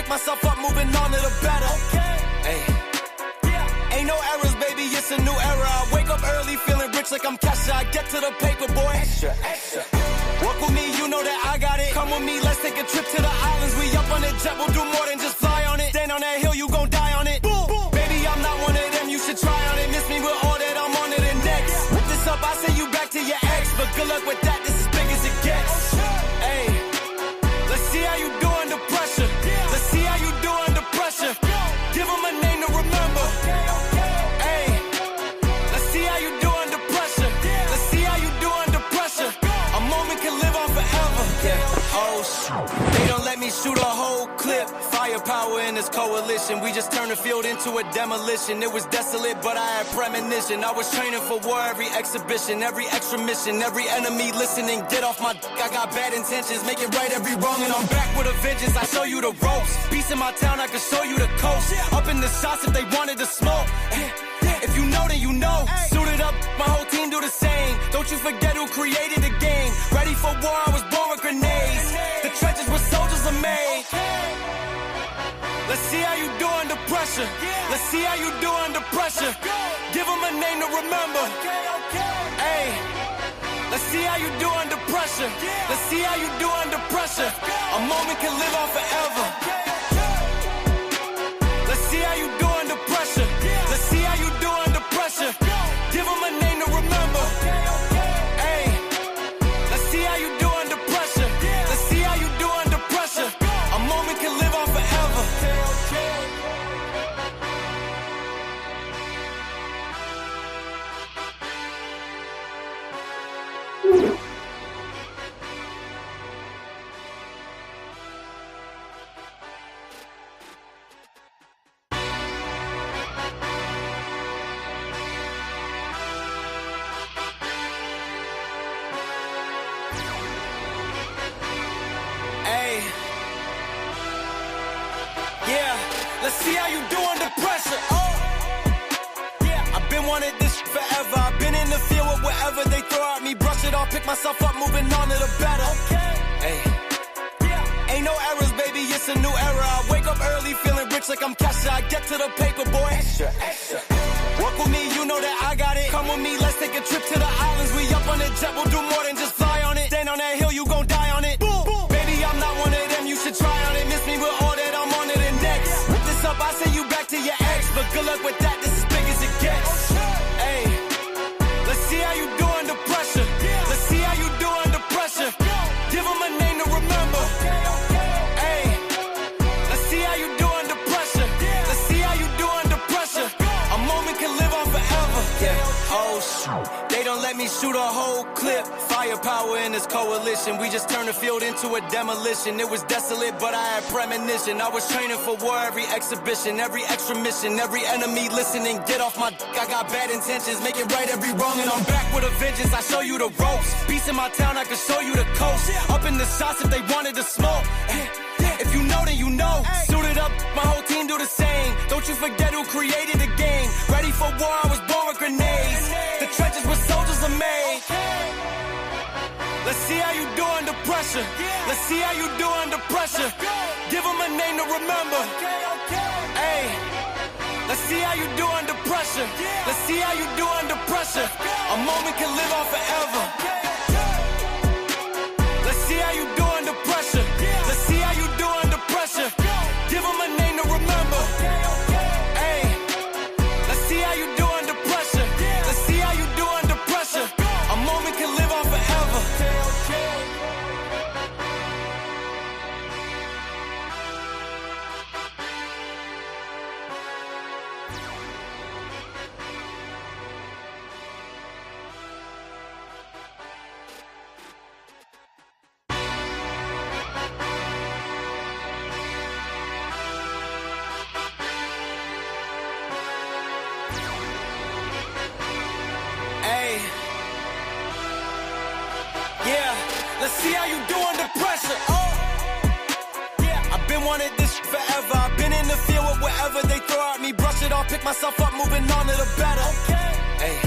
pick myself up, moving on to the better. Hey. Ain't no errors, baby, it's a new era. I wake up early, feeling rich like I'm Kesha. I get to the paper, boy. Extra, extra. Walk with me, you know that I got it. Come with me, let's take a trip to the islands. We up on the jet, we'll do more than just fly on it. Stand on that hill, you gon' die on it. Boom, boom. Baby, I'm not one of them, you should try on it. Miss me with all that, I'm on to the next. Whip this up, I send you back to your ex. But good luck with that, this is big as it gets. Hey, let's see how you do under pressure. Let's see how you do under pressure. Give them a name to remember. Hey, let's see how you do under pressure. Let's see how you do under pressure. A moment can live on forever. Yeah. Oh shoot, they don't let me shoot a whole clip. Firepower in this coalition. We just turned the field into a demolition. It was desolate, but I had premonition. I was training for war, every exhibition, every extra mission, every enemy listening. Get off my dick, I got bad intentions. Make it right every wrong, and I'm back with a vengeance. I show you the ropes. Peace in my town, I can show you the coast. Up in the shots if they wanted to smoke. If you know, then you know. Suited up, my whole team do the same. Don't you forget who created the game. Ready for war, I was born with grenades. The trenches where soldiers are made. Let's see how you do under pressure. Let's see how you do under pressure. Give them a name to remember. Hey, let's see how you do under pressure. Let's see how you do under pressure. A moment can live on forever. Let's see how you do under pressure. Let's see how you do under pressure. Give them a name to remember. Hey, let's see how you do under pressure. Let's see how you do under pressure. A moment can live on forever. Let's see how you do under pressure. Oh, yeah. I've been wanting this forever. I've been in the field with whatever they throw at me. Brush it off, pick myself up, moving on to the better. Hey, ain't no errors, baby, it's a new era. I wake up early, feeling rich like I'm Kesha. I get to the paper, boy. Extra, extra. Walk with me, you know that I got it. Come with me, let's take a trip to the islands. We up on the jet, we'll do more than just fly on it. Stand on that hill, you gon' die on it. Boom, boom. Baby, I'm not one of them, you should try on it. Miss me with all that, I'm on to the next. Whip this up, I send you back to your ex. But good luck with that, this is big as it gets. Hey, let's see how you do under pressure. Let's see how you do under pressure. Give them a name to remember. Hey, let's see how you do under pressure. Let's see how you do under pressure. A moment can live on forever. Yeah. Oh shoot, they don't let me shoot a whole clip. Firepower in this coalition. We just turned the field into a demolition. It was desolate, but I had premonition. I was training for war, every exhibition, every extra mission, every enemy listening. Get off my dick, I got bad intentions. Make it right every wrong, and I'm back with a vengeance. I show you the ropes. Peace in my town, I can show you the coast. Up in the shots if they wanted to smoke. If you know, then you know. Suited up, my whole team do the same. Don't you forget who created the game. Ready for war, I was born with grenades. The trenches where soldiers are made. Let's see how you do under pressure. Let's see how you do under pressure. Give them a name to remember. Hey, let's see how you do under pressure. Let's see how you do under pressure. A moment can live on forever. Let's see how you do under pressure. Let's see how you do under pressure. Give them a name to remember. Hey, let's see how you do under pressure. Let's see how you do under pressure. A moment can live on forever. Let's see how you do under pressure. Oh, yeah. I've been wanting this forever. I've been in the field with whatever they throw at me. Brush it off, pick myself up, moving on to the better. Hey,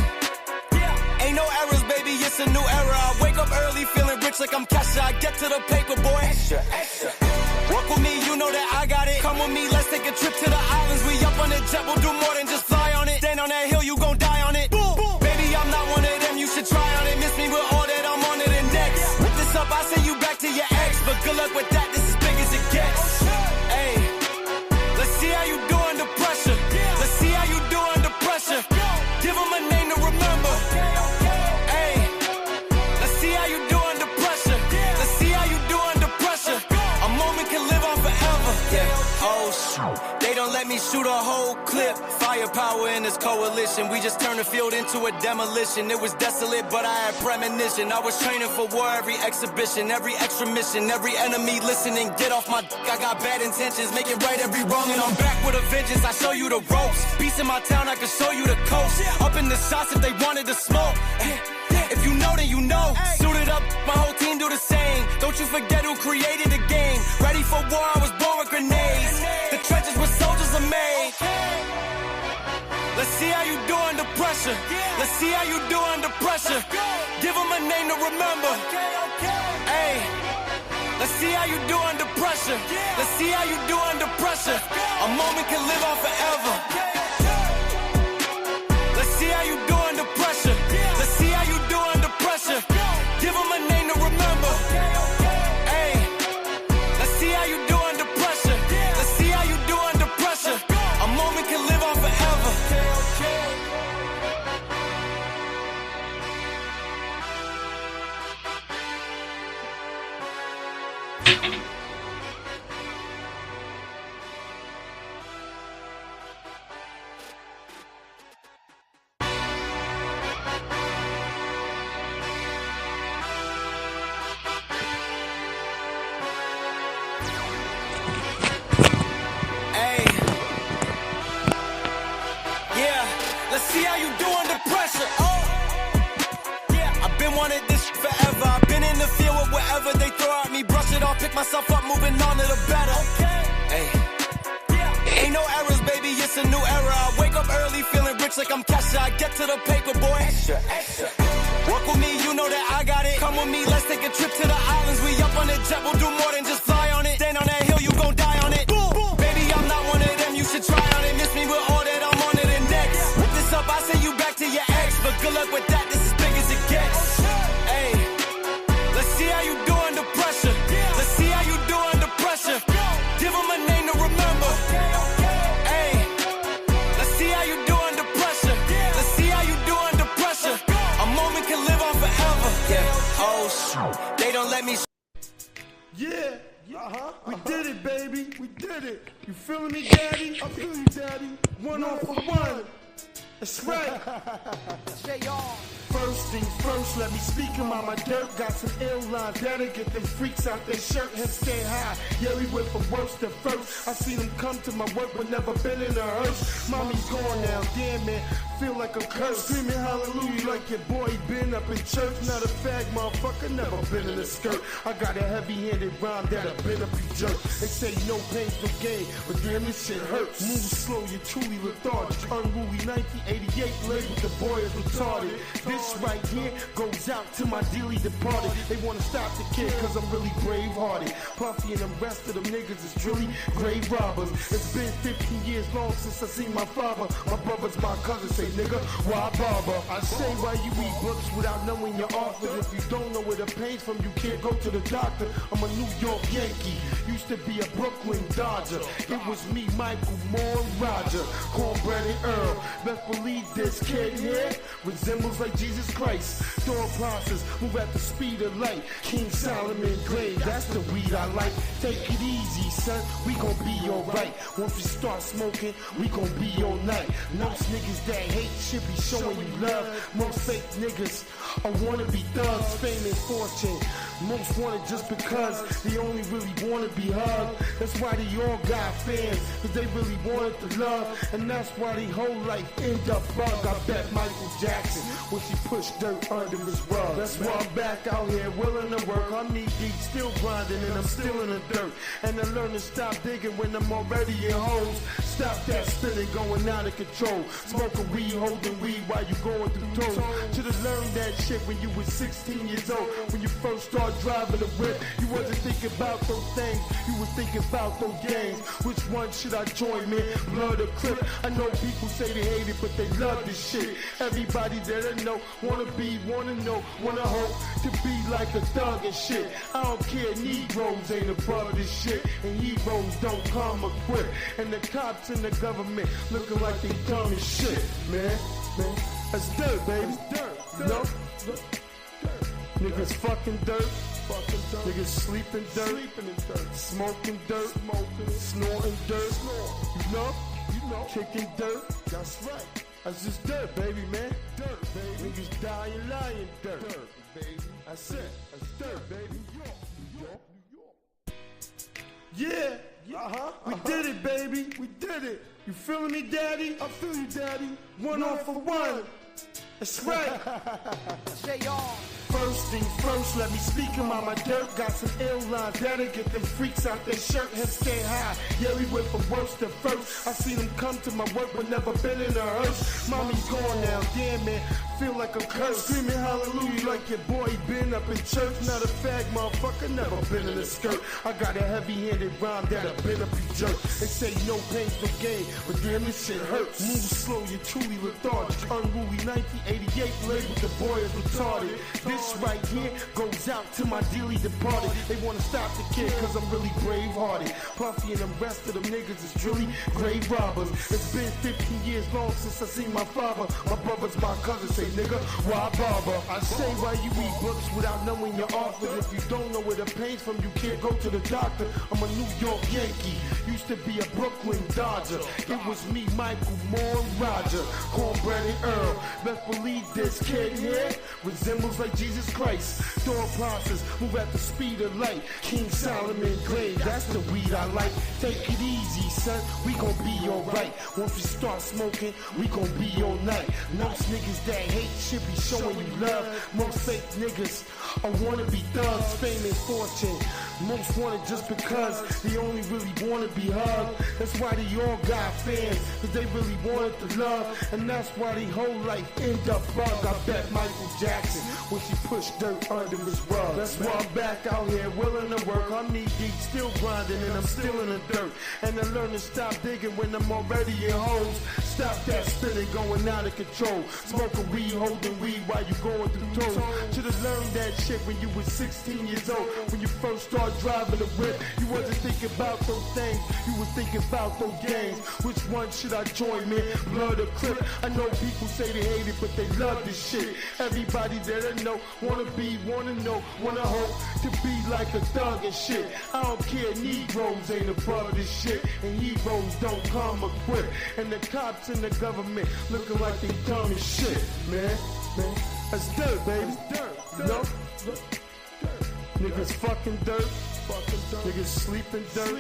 ain't no errors, baby, it's a new era. I wake up early, feeling rich like I'm Kesha. I get to the paper, boy. Extra, extra. Walk with me, you know that I got it. Come a trip to the islands. We up on the jet, we'll do more than just fly on it. Stand on that hill, you gon' die on it. Boom, boom. Baby, I'm not one of them, you should try on it. Miss me with all that, I'm on it and next. Whip this up, I send you back to your ex. But good luck with that, this is big as it gets. Hey, let's see how you do under pressure. Let's see how you do under pressure. Give them a name to remember. Hey, let's see how you do under pressure. Let's see how you do under pressure. A moment can live on forever. Yeah. Oh shoot, they don't let me shoot a whole clip. Firepower in this coalition. We just turned the field into a demolition. It was desolate, but I had premonition. I was training for war, every exhibition, every extra mission, every enemy listening. Get off my dick, I got bad intentions. Make it right every wrong, and I'm back with a vengeance. I show you the ropes. Peace in my town, I can show you the coast. Up in the shots if they wanted to smoke. If you know, then you know. Suited up, my whole team do the same. Don't you forget who created the game. Ready for war, I was born with grenades. The trenches where soldiers are made. Let's see how you do under pressure. Let's see how you do under pressure. Give them a name to remember. Hey, let's see how you do under pressure. Let's see how you do under pressure. A moment can live on forever. Let's see how you do under pressure. Let's see how you do under pressure. Give them a name to remember. Hey, let's see how you do under pressure. Let's see how you do under pressure. A moment can live on forever. See how you do under pressure. Oh, yeah, I've been wanting this forever. I've been in the field with whatever they throw at me. Brush it off, pick myself up, moving on to the better. Hey, ain't no errors, baby, it's a new era. I wake up early, feeling rich like I'm Kesha. I get to the paper, boy. Extra. Work with me, you know that I got it. Come with me, let's take a trip to the islands. We up on the jet, we'll do more than just fly on it. Stand on that hill, you gon' die on it. Boom, boom. Baby, I'm not one of them, you should try on it. Miss me with all that, I'm on it and next. Up, I send you back to your ex, but good luck with that, this is big as it gets. Hey, let's see how you do under pressure. Let's see how you do under pressure. Give them a name to remember. Hey, let's see how you do under pressure. Let's see how you do under pressure. A moment can live on forever. Yeah, oh shoot, they don't let me. Yeah, we did it, baby, we did it. You feeling me, daddy? I feel you, daddy. One on for one. That's right. First things first, let me speak about my dirt. Got some ill lines that'll get them freaks out their shirt and stay high. Yeah, we went from worst to first. I seen them come to my work but never been in a hearse. Mommy's gone now, damn man, feel like a curse. Screaming hallelujah like your boy been up in church. Not a fag motherfucker, never been in a skirt. I got a heavy-handed rhyme that'll been up your jerk. They say no pain's no gain, but damn this shit hurts. Move slow, you're truly lethargic. Unruly 1988 labeled the boy as retarded. This right here goes out to my dearly departed. They wanna stop the kid cause I'm really brave-hearted. Puffy and the rest of them niggas is truly grave robbers. It's been 15 years long since I seen my father. My brother's my cousin, say nigga, why bother? I say why you read books without knowing your author. If you don't know where the pain's from, you can't go to the doctor. I'm a New York Yankee, used to be a Brooklyn Dodger. It was me, Michael, Moore, and Roger, Cornbread and Earl. Best believe this kid here resembles like Jesus Christ. Thought process, move at the speed of light. King Solomon Glade, that's the weed I like. Take it easy, son, we gon' be alright. Once we start smoking, we gon' be all night. Most niggas that hate should be showing you love. Most fake niggas are wanna be thugs, fame and fortune. Most want it just because they only really wanna be hugged. That's why they all got fans, cause they really wanted the love. And that's why they whole life end up bug. I bet Michael Jackson when she pushed dirt under his rug. That's why I'm back out here willing to work. I'm knee deep, still grinding, and I'm still in the dirt. And I learn to stop digging when I'm already in holes. Stop that spinning, going out of control. Smoking weed, holding weed while you going through toes. Should've learned that shit when you was 16 years old. When you first started driving the whip, you wasn't thinking about those things. You was thinking about those games. Which one should I join, man? Blood or Crip? I know people say they hate it, but they love this shit. Everybody that I know wanna be, wanna know, wanna hope to be like a thug and shit. I don't care, Negroes ain't above this shit, and heroes don't come equipped. And the cops and the government looking like they dumb as shit, man. That's dirt, baby. Dirt. You know? Niggas fucking dirt. Niggas sleeping dirt. Smoking dirt. Snorting dirt. You know? Kicking dirt. That's right. That's just dirt, baby, man. Dirt, baby. Niggas dying, lying dirt. Dirt, baby. That's it. That's dirt, baby. New York. Yeah. We did it, baby. We did it. You feeling me, daddy? I feel you, daddy. One off for one. That's right. First thing first, let me speak about my dirt. Got some ill lines that'll get them freaks out their shirt and stay high. Yeah, we went from worst to first. I seen them come to my work but never been in a hearse. Mommy's gone now, damn man, feel like I'm cursed. Screaming hallelujah like your boy been up in church. Not a fag motherfucker, never been in a skirt. I got a heavy-handed rhyme that'll been up you jerk. They say no pain's no gain, but damn this shit hurts. Move slow, you're truly lethargic. Unruly 1988 labeled the boy as retarded. This right here goes out to my dearly departed. They wanna stop the kid cause I'm really brave-hearted. Puffy and the rest of them niggas is really grave robbers. It's been 15 years long since I seen my father. My brothers, my cousins say, nigga, why bother? I say why you read books without knowing your author. If you don't know where the pain's from, you can't go to the doctor. I'm a New York Yankee, used to be a Brooklyn Dodger. It was me, Michael Moore, and Roger, Cornbread and Earl. Best believe this kid here resembles like Jesus Christ. Thought process, move at the speed of light. King Solomon Glade, that's the weed I like. Take it easy, son, we gon' be alright. Once we start smoking, we gon' be all night. Most niggas that hate should be showing you love. Most fake niggas are wanna be thugs, fame and fortune. Most want it just because they only really wanna be hugged. That's why they all got fans, cause they really wanted to love. And that's why they whole life end up bugged. I bet Michael Jackson when she pushed dirt under his rug. That's why I'm back out here willing to work. I'm knee deep, still grinding, and I'm still in the dirt. And I learn to stop digging when I'm already in holes. Stop that spinning, going out of control. Smoking weed, holding weed while you going through toes. Should've learned that shit when you was 16 years old. When you first started driving the whip, you wasn't thinking about those things. You was thinking about those games. Which one should I join, man? Blood or Crip? I know people say they hate it, but they love this shit. Everybody that I know wanna be, wanna know, wanna hope to be like a thug and shit. I don't care, Negroes ain't above this shit, and heroes don't come equipped. And the cops and the government looking like they dumb as shit, man. That's dirt, baby. Dirt. You know? Niggas fucking dirt. Niggas sleeping dirt.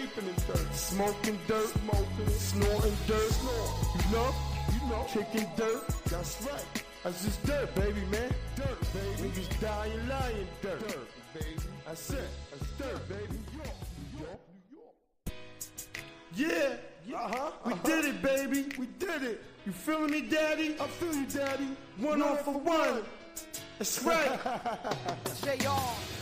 Smoking dirt. Snorting dirt. You know? Kicking dirt. That's right. That's just dirt, baby, man. Dirt, baby. Niggas dying, lying dirt. Dirt, baby. That's it. That's dirt, baby. New York. Yeah. We did it, baby. We did it. You feeling me, daddy? I feel you, daddy. One off for one. That's right.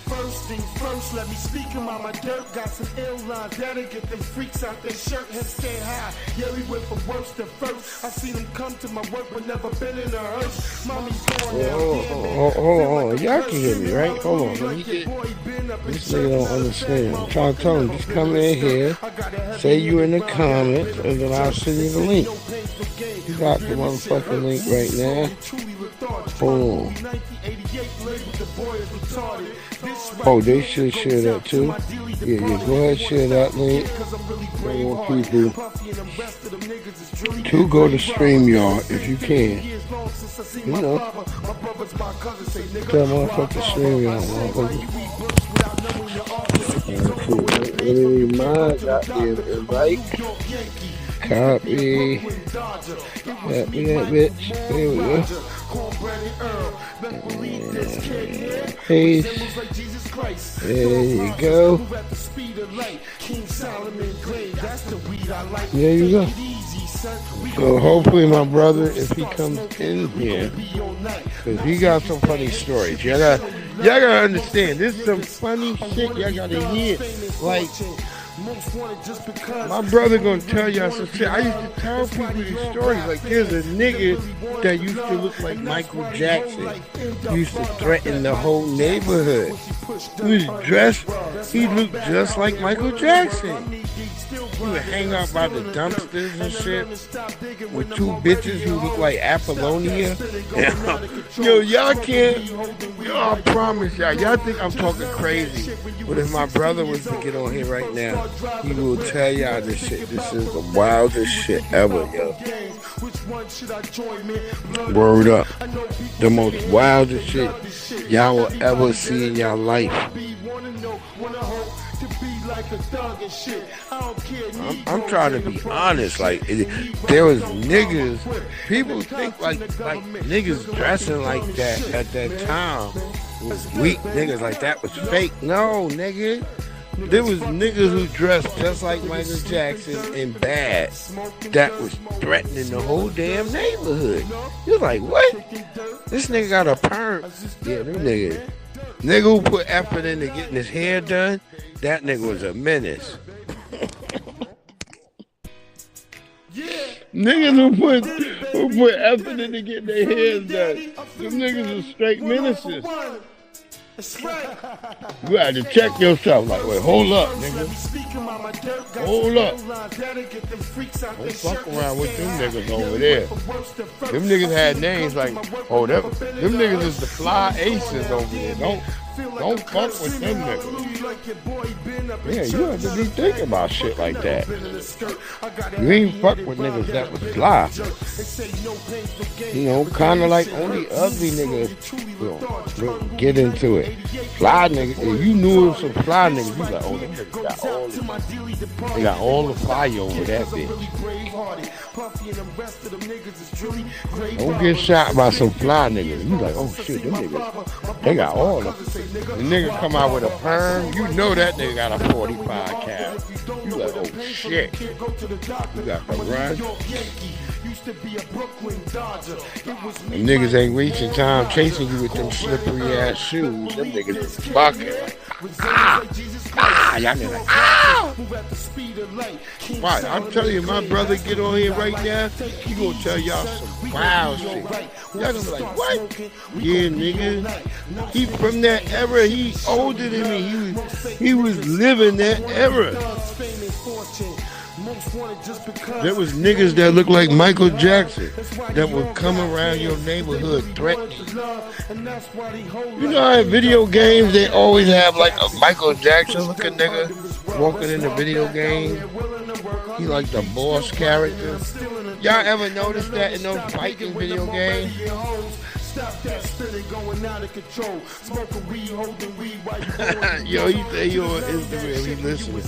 First thing first, let me speak about my dirt. Got some ill lines that'll get them freaks out their shirt and stay high. Yeah, we went from worst to first. I seen them come to my work but never been in a hearse. Mommy's gone now. Hold on. Y'all can hear me, right? Hold on. This nigga don't understand. I'm trying to tell him, just come in here, say you in the comments, and then I'll send you the link. You got the motherfucking link right now. Hold on. Oh, they should share that too. Yeah, go ahead, share that link. I want people to go to StreamYard if you can. You know, tell motherfucker StreamYard, motherfucker. Cool. Let me remind, got the invite. Copy that bitch. There we go. Paste. There you go. There you go. So hopefully my brother, if he comes in here, because he got some funny stories. Y'all gotta understand, this is some funny shit y'all gotta hear. Like, my brother gonna tell y'all some shit. I used to tell people these stories. Like, there's a nigga that used to look like Michael Jackson. He used to threaten the whole neighborhood. He was dressed, he looked just like Michael Jackson. He would hang out by the dumpsters and shit with two bitches who look like Apollonia. Yo, y'all can't. Yo, I promise y'all think I'm talking crazy. But if my brother was to get on here right now, he will tell y'all this shit. This is the wildest shit ever, yo. Word up. The most wildest shit y'all will ever see in y'all life. I'm trying to be honest. Like, there was niggas. People think like niggas dressing like that at that time was weak. Niggas like that was fake. No, nigga. There was niggas who dressed just like Michael Jackson and bad that was threatening the whole damn neighborhood. You're like, what? This nigga got a perm. Yeah, them niggas. Nigga who put effort into getting his hair done, that nigga was a menace. Niggas who put effort into getting their hairs done, them niggas are straight menaces. You had to check yourself. Like, wait, hold up, nigga. Hold up. Don't fuck around with them niggas over there. Them niggas had names like, oh, them niggas is the Fly Aces over there. Don't fuck with them niggas. Yeah, you have to be thinking about shit like that. You ain't fuck with niggas that was fly. You know, kind of like only ugly niggas will get into it. Fly niggas, if you knew it was some fly niggas, you like, oh, them niggas got all the fire over that bitch. Don't get shot by some fly niggas. You like, oh shit, them niggas, they got all of them. The nigga come out with a perm, you know that nigga got a 45 cap. You like, oh shit. You got the run. Them niggas ain't wasting time chasing you with them slippery ass shoes. Them niggas is fucking like, y'all niggas like, Why? I'm telling you, my brother get on here right now, he gonna tell y'all some wild shit. Y'all gonna be like, what? Yeah, nigga. He from that era. He older than me. He was living that era. There was niggas that looked like Michael Jackson that would come around your neighborhood threatening. You know how in video games they always have like a Michael Jackson looking nigga walking in the video game? He like the boss character. Y'all ever notice that in those fighting video games? Stop that spinning, going out of control. Smoking weed, holding weed while you Yo, he say you on Instagram, he listening.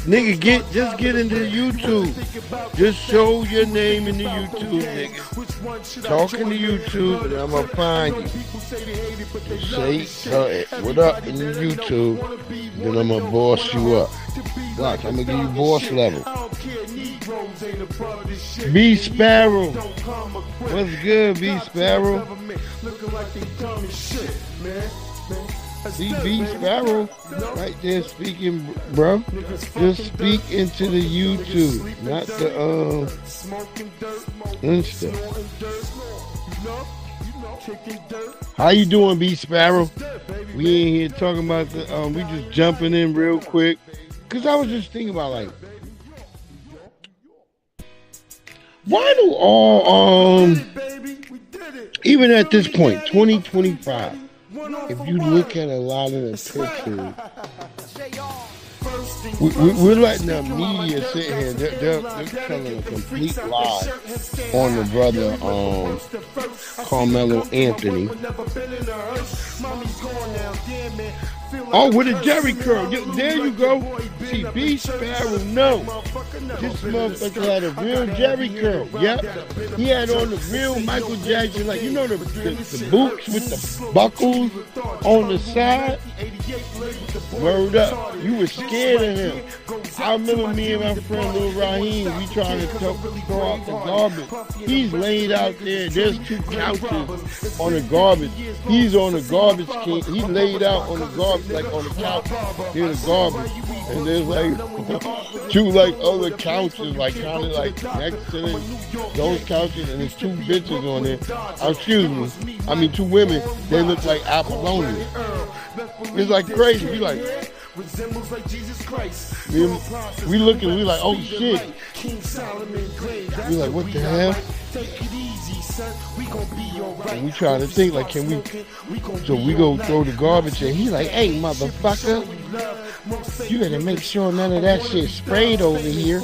Nigga, just get into YouTube. Just show your name in the YouTube, nigga. Talking to YouTube, and I'm gonna find you. Just say, what up in the YouTube, then I'm gonna boss you up. Watch, I'm gonna give you boss level. B Sparrow. What's good, B Sparrow? See B Sparrow right there speaking, bro. Just speak into the YouTube, not the Insta. How you doing, B Sparrow? We ain't here talking about the we just jumping in real quick. Cause I was just thinking about like, why do all even at this point, 2025, if you look at a lot of the pictures, we're letting the media sit here. They're telling a complete lie on the brother Carmelo Anthony. Oh, with a Jerry curl. There you go. See, B Sparrow, no. This motherfucker had a real Jerry curl. Yep. He had on the real Michael Jackson, like, you know, the boots with the buckles on the side? Word up. You were scared of him. I remember me and my friend Lil Raheem, we trying to throw out the garbage. He's laid out there. There's 2 couches on the garbage. He's on the garbage can. He laid out on the garbage, like on the couch near the garbage. And there's like 2 like other couches, like kind of like next to those couches, and there's 2 bitches on there. Excuse me. I mean 2 women. They look like Apollonia. It's like crazy. We like. We looking, we like, oh shit. We like, what the hell? And we trying to think like, can we? So we go throw the garbage, and he like, hey motherfucker, you gotta make sure none of that shit sprayed over here.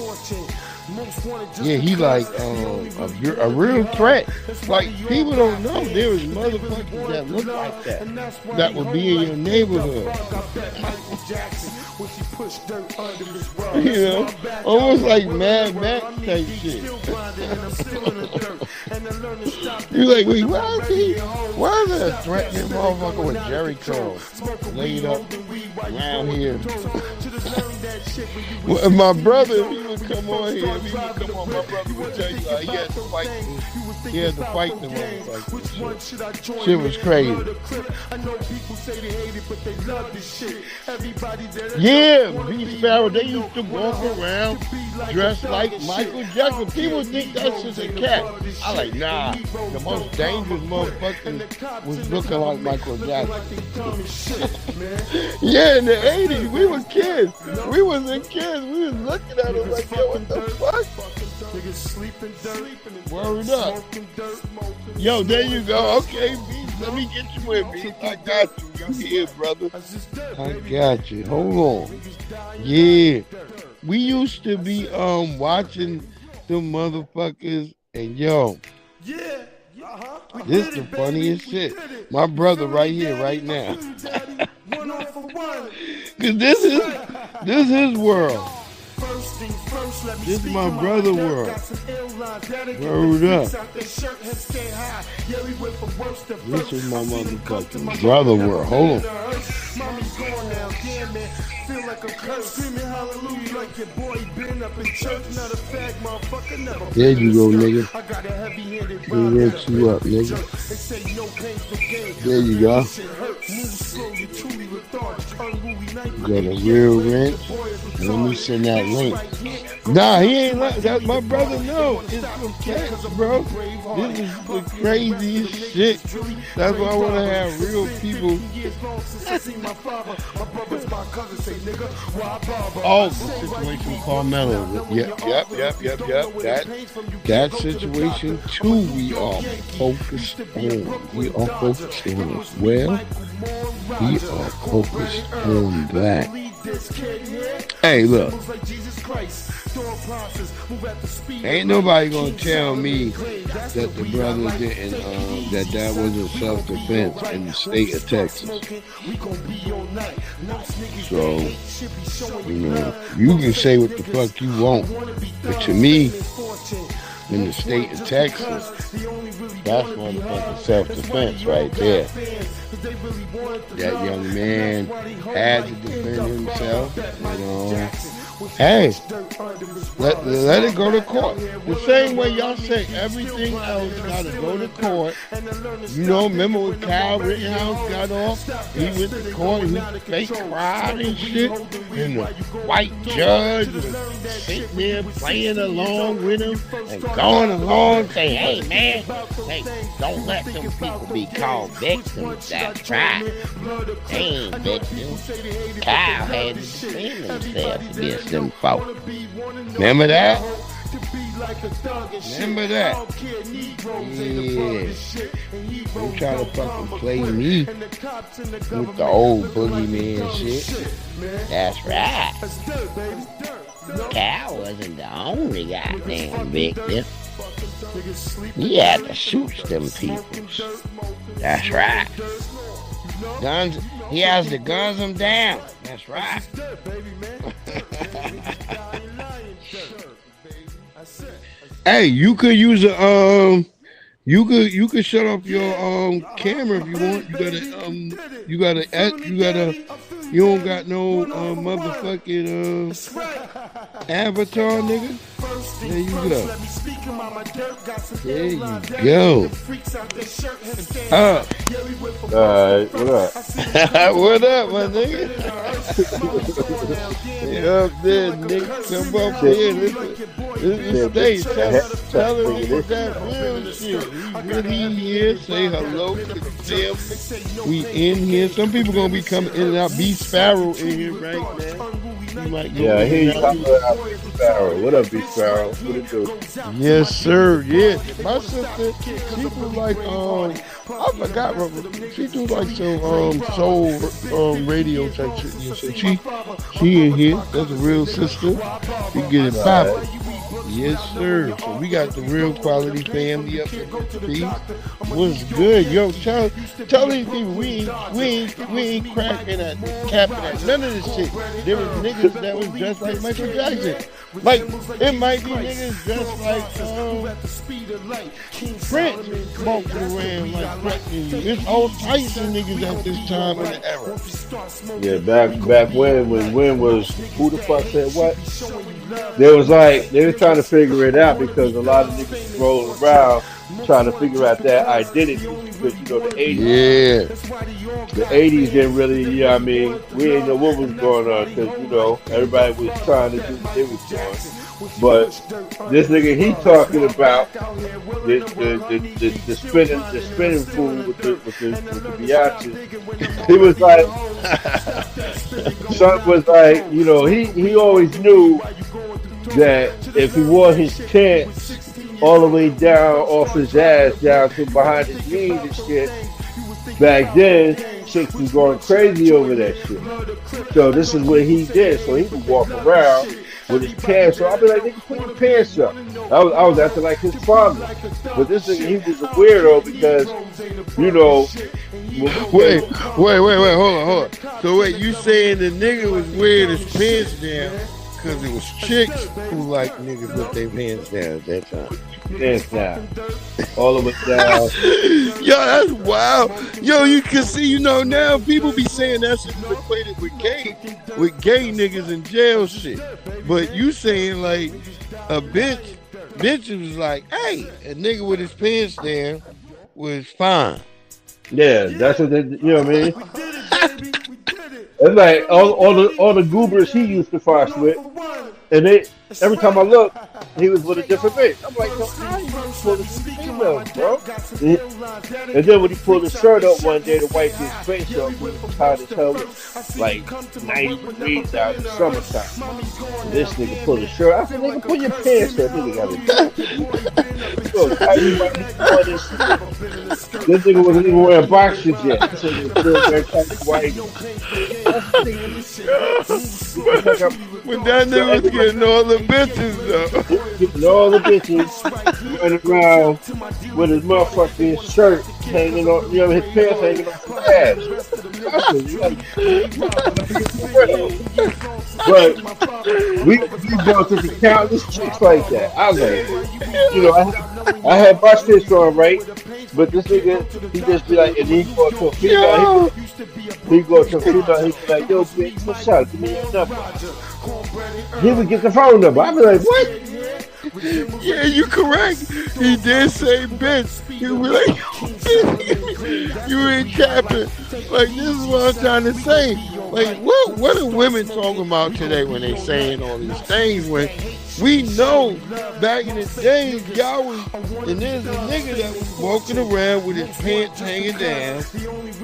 Yeah, he like a real threat. Like, people don't know there is motherfuckers that look like that would be in your neighborhood. You know, almost like Mad Max type shit. You like, wait, why is there a threatening motherfucker with Jerry Curl laid up around here? Well, my brother, he would come on here. He would come on. My brother would tell you he had to fight. He had to fight the motherfucker. Shit was crazy. Yeah, B. Sparrow, they used to walk around dressed like Michael Jackson. People think that's just a cat. I like, nah. The most dangerous motherfucker was looking like Michael Jackson. Yeah, in the 80s, we were kids. We wasn't kids. We was looking at him like, yo, what the fuck? Word up. Yo, there you go. Okay, B, let me get you in, B. I got you. You here, brother. I got you. Hold on. Yeah. We used to be watching the motherfuckers, and yo, this the funniest shit. My brother right here, right now. Cause this is his world. This is my brother world. Word up. This is my motherfucking brother world. Hold on. There you go, nigga. We work you up, nigga. There you go. Got a real wrench. Let me send that link. Nah, he ain't like that. My brother, no. It's some cats, bro. This is the craziest shit. That's why I want to have real people. Oh, the situation with Carmelo. Yep. That situation too. We are focused on. We are focused on as well. We are focused on that. Hey, look. Ain't nobody gonna tell me that the brother didn't, that wasn't self-defense in the state of Texas. So, you know, you can say what the fuck you want, but to me, in the state of Texas, that's motherfucking self-defense right there. That young man had to defend himself, you know. Hey, let it go to court. The same way y'all say everything else got to go to court. You know, remember when Kyle Rittenhouse got off? He went to court, he fake cried and shit. And the white judge was sitting there playing along with him and going along saying, hey man, hey, don't let them people be called victims. That's right. They ain't victims. Kyle had to defend himself against them folks. Remember that? Remember that? Yeah. They try to fucking play me with the old boogeyman shit. That's right. Cal wasn't the only goddamn victim. He had to shoot them people. That's right. Guns. He has to guns them down. That's right. Hey, you could use a you could shut off your camera if you want. You don't got no motherfucking Avatar, nigga. There you go. There you go. Alright, what up? What up, my nigga? You up there, nigga? Come up here. Listen, tell him that real shit. We really here. Say hello to them. We in here. Some people gonna be coming in and out. B Sparrow in here right now. Yeah, here you go. Sparrow. What up, B Sparrow? What it do? Yes, sir. Yeah, my sister, she do like I forgot. She do like some soul radio type shit. Yes, and she in here. That's a real sister. She get it poppin'. Yes, sir. So we got the real quality family up in this piece. What's good, yo? Tell these people we ain't cracking at capping at none of this shit. There was niggas that was dressed like Michael Jackson. Like it might be niggas dressed like Prince walking around like threatening you. It's all types of niggas at this time in the era. Yeah, back when was who the fuck said what? They was trying to figure it out because a lot of niggas rolling around trying to figure out their identity because the 80s. Yeah. The 80s didn't really, we didn't know what was going on because, everybody was trying to do what they was doing. But this nigga, he talking about the spinning fool with the Beyonce. He was like, son was like, he always knew that if he wore his pants all the way down off his ass down to behind his knees and shit, back then chicks was going crazy over that shit. So this is what he did. So he would walk around with his pants up. I'd be like, nigga, put your pants up. I was acting like his father. But this nigga, he was a weirdo because, Wait, hold on. So wait, you saying the nigga was wearing his pants down because it was chicks who like niggas with their pants down at that time. Pants down. All the way down. Yo, that's wild. Yo, you can see, now people be saying that shit equated with gay niggas in jail shit. But you saying like a bitch was like, hey, a nigga with his pants down was fine. Yeah, that's what they, you know what I mean? It's like all the goobers he used to fuss with, and every time I look, he was with a different bitch. I'm like, how you pull this female, bro? And then when he pulled his shirt up one day to wipe his face up, he was hot as hell, like 90 degrees out in the summertime. And this nigga pulled his shirt. I said, nigga, pull your pants up. Nigga got it. How you might be doing this? This nigga wasn't even wearing boxers yet. This nigga was still wearing tight white. When that nigga was getting all the bitches though. Getting all the bitches running around with his motherfucking shirt hanging on, his pants hanging off his ass. But we go to the countless chicks like that. I was like, I had my shit on, right? But this nigga, he just be like, and he go to a female, he go to a female, he be like, yo, bitch, what's up? Give me your number. He would get the phone number. I'd be like, what? Yeah, you correct. He did say bitch. He was like, you ain't capping. Like, this is what I'm trying to say. Like, what are women talking about today when they saying all these things when we know back in the days, y'all was, and there's a nigga that was walking around with his pants hanging down,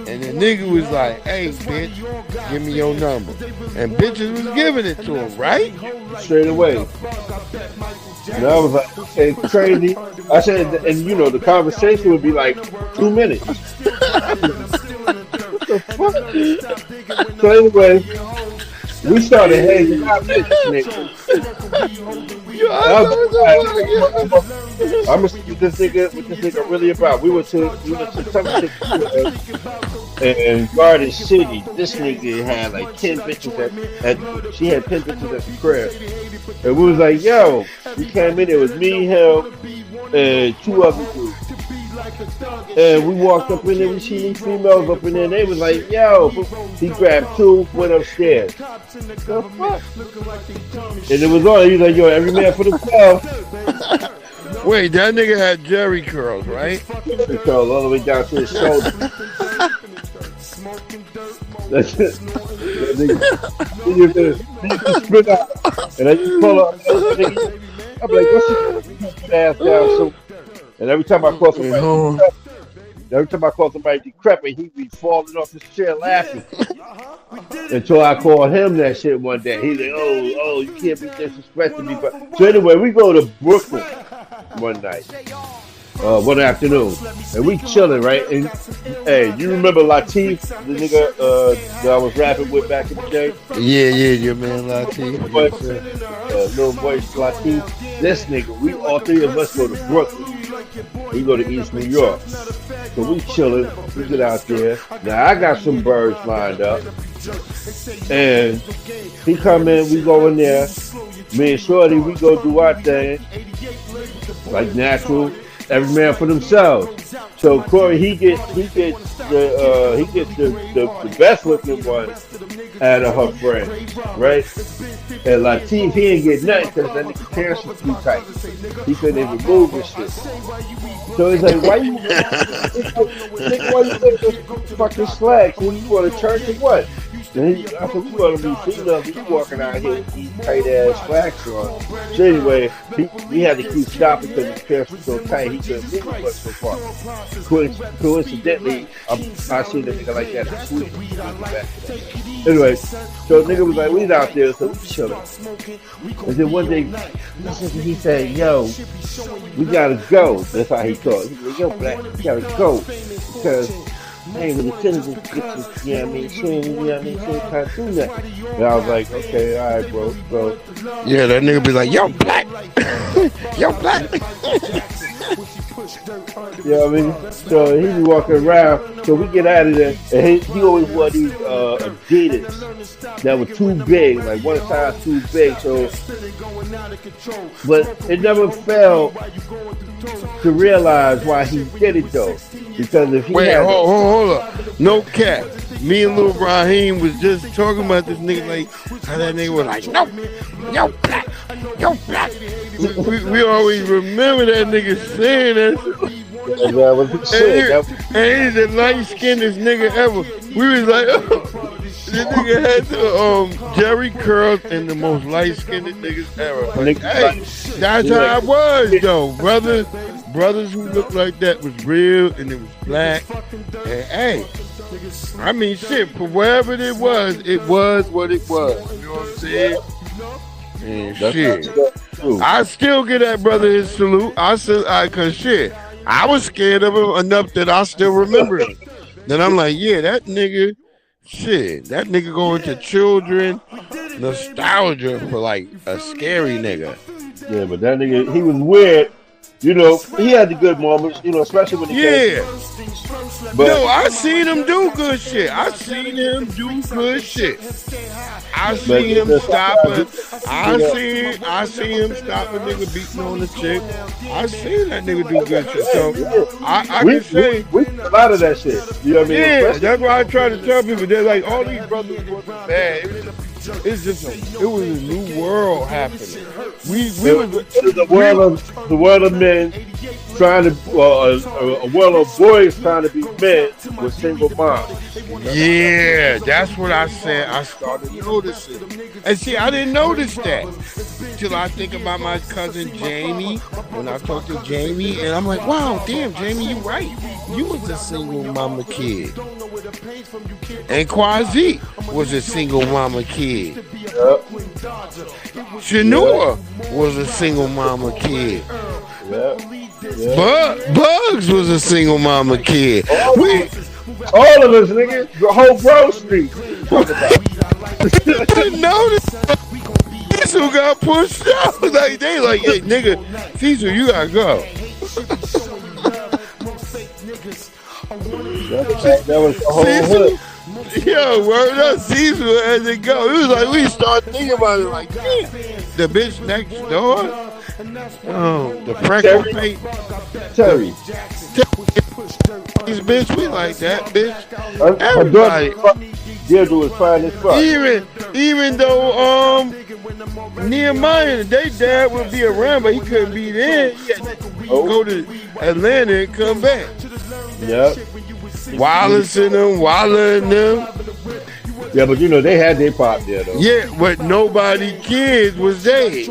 and the nigga was like, hey, bitch, give me your number. And bitches was giving it to him, right? Straight away. And I was like, it's crazy. I said, and the conversation would be like 2 minutes. What the fuck? So anyway, we started hanging out with this nigga. I'm gonna see what this nigga really about. We went to some shit in Garden City. This nigga had like 10 bitches she had 10 bitches at the crib. And we was like, yo, we came in, it was me, him, and 2 other dudes. And we walked up in there, we see these females up in there, and they was like, yo, he grabbed two, went upstairs. The fuck? And it was on, he was like, yo, every man for themselves. Wait, that nigga had Jerry curls, right? Jerry curls all the way down to his shoulder. That's it. Nigga spit out. And I just pull up. I'm like, what's this ass down? So, and every time I call somebody decrepit, he be falling off his chair laughing. Until I called him that shit one day. He's like, oh, you can't be disrespecting me. But so anyway, we go to Brooklyn one night. One afternoon, and we chilling, right? And hey, you remember Latif, the nigga that I was rapping with back in the day? Yeah, your man Latif. Little boy Latif. This nigga, we all three of us go to Brooklyn. We go to East New York. So we chilling, we get out there. Now I got some birds lined up. And he come in, we go in there. Me and Shorty, we go do our thing. Like natural. Every man for themselves. So Corey, he gets the best looking one out of her friend, right? And Latif, he ain't get nothing because that nigga pants was too tight. He couldn't even move and shit. So he's like, why you take this fucking slacks when you want to turn to what? And I said, you want to be female, but you walking out here with these tight ass slacks on. So anyway, he had to keep stopping because his pants were so tight he couldn't move much so far. Coincidentally, I seen a nigga like that in Sweden. Anyway, so the nigga was like, we out there, so we chilling. And then one day, he said, yo, we gotta go. That's how he talked. He said, yo, black, we gotta go. Because I ain't really feeling this bitch, you know what I mean? She ain't trying to do nothing. And I was like, okay, all right, bro. So, yeah, that nigga be like, yo, black. Yo, black. You know what I mean? So he be walking around. So we get out of there, and he always wore these Adidas that were too big, like one size too big. So, but it never failed to realize why he did it though. Because if he hold up, no cap. Me and Lil Raheem was just talking about this nigga, like how that nigga was like, no, yo black, yo black. We always remember that nigga saying that. And he's the light skinnest nigga ever. We was like, oh, this nigga had the Jerry curls and the most light skinned niggas ever. But, hey, that's how it was though, brothers who looked like that was real and it was black. And hey, I mean shit, for whatever it was what it was. You know what I'm saying? And shit, I still give that brother his salute. Cause shit, I was scared of him enough that I still remember him. Then I'm like, yeah, that nigga going to children nostalgia for like a scary nigga. Yeah, but that nigga, he was weird. You know, he had the good moments, you know, especially when he came. But no, I seen him do good shit. I seen him stop it. I seen him stop a nigga beating on the chick. I seen that nigga do good shit. So I can say we a lot of that shit. You know what I mean? Yeah, that's why I try to tell people. They're like, all these brothers wasn't bad. It was a new world happening. The world of men trying to a world of boys trying to be men with single moms. Yeah, that's what I said. I started noticing. And see, I didn't notice that till I think about my cousin Jamie. When I talked to Jamie, and I'm like, wow, damn, Jamie, you right. You was a single mama kid. And Quasi was a single mama kid. Shanua was a single mama kid. Bugs was a single mama kid. All of us, nigga. The whole Grove Street. I didn't notice. This who got pushed out. Like, they like, hey, nigga, Cecil, you gotta go. That was the whole hood. Yo, word up, Cecil as it go. It was like, we start thinking about it like, damn, the bitch next door. Oh, the freckle face. Terry. These bitch, we like that, bitch. Her daughter, Deirdre was fine as fuck. Even though Nehemiah, they dad would be around, but he couldn't be there. He had to go to Atlanta and come back. Yep. Wallace and them, Waller and them. Yeah, but you know they had their pop there though. Yeah, but nobody kids was there. It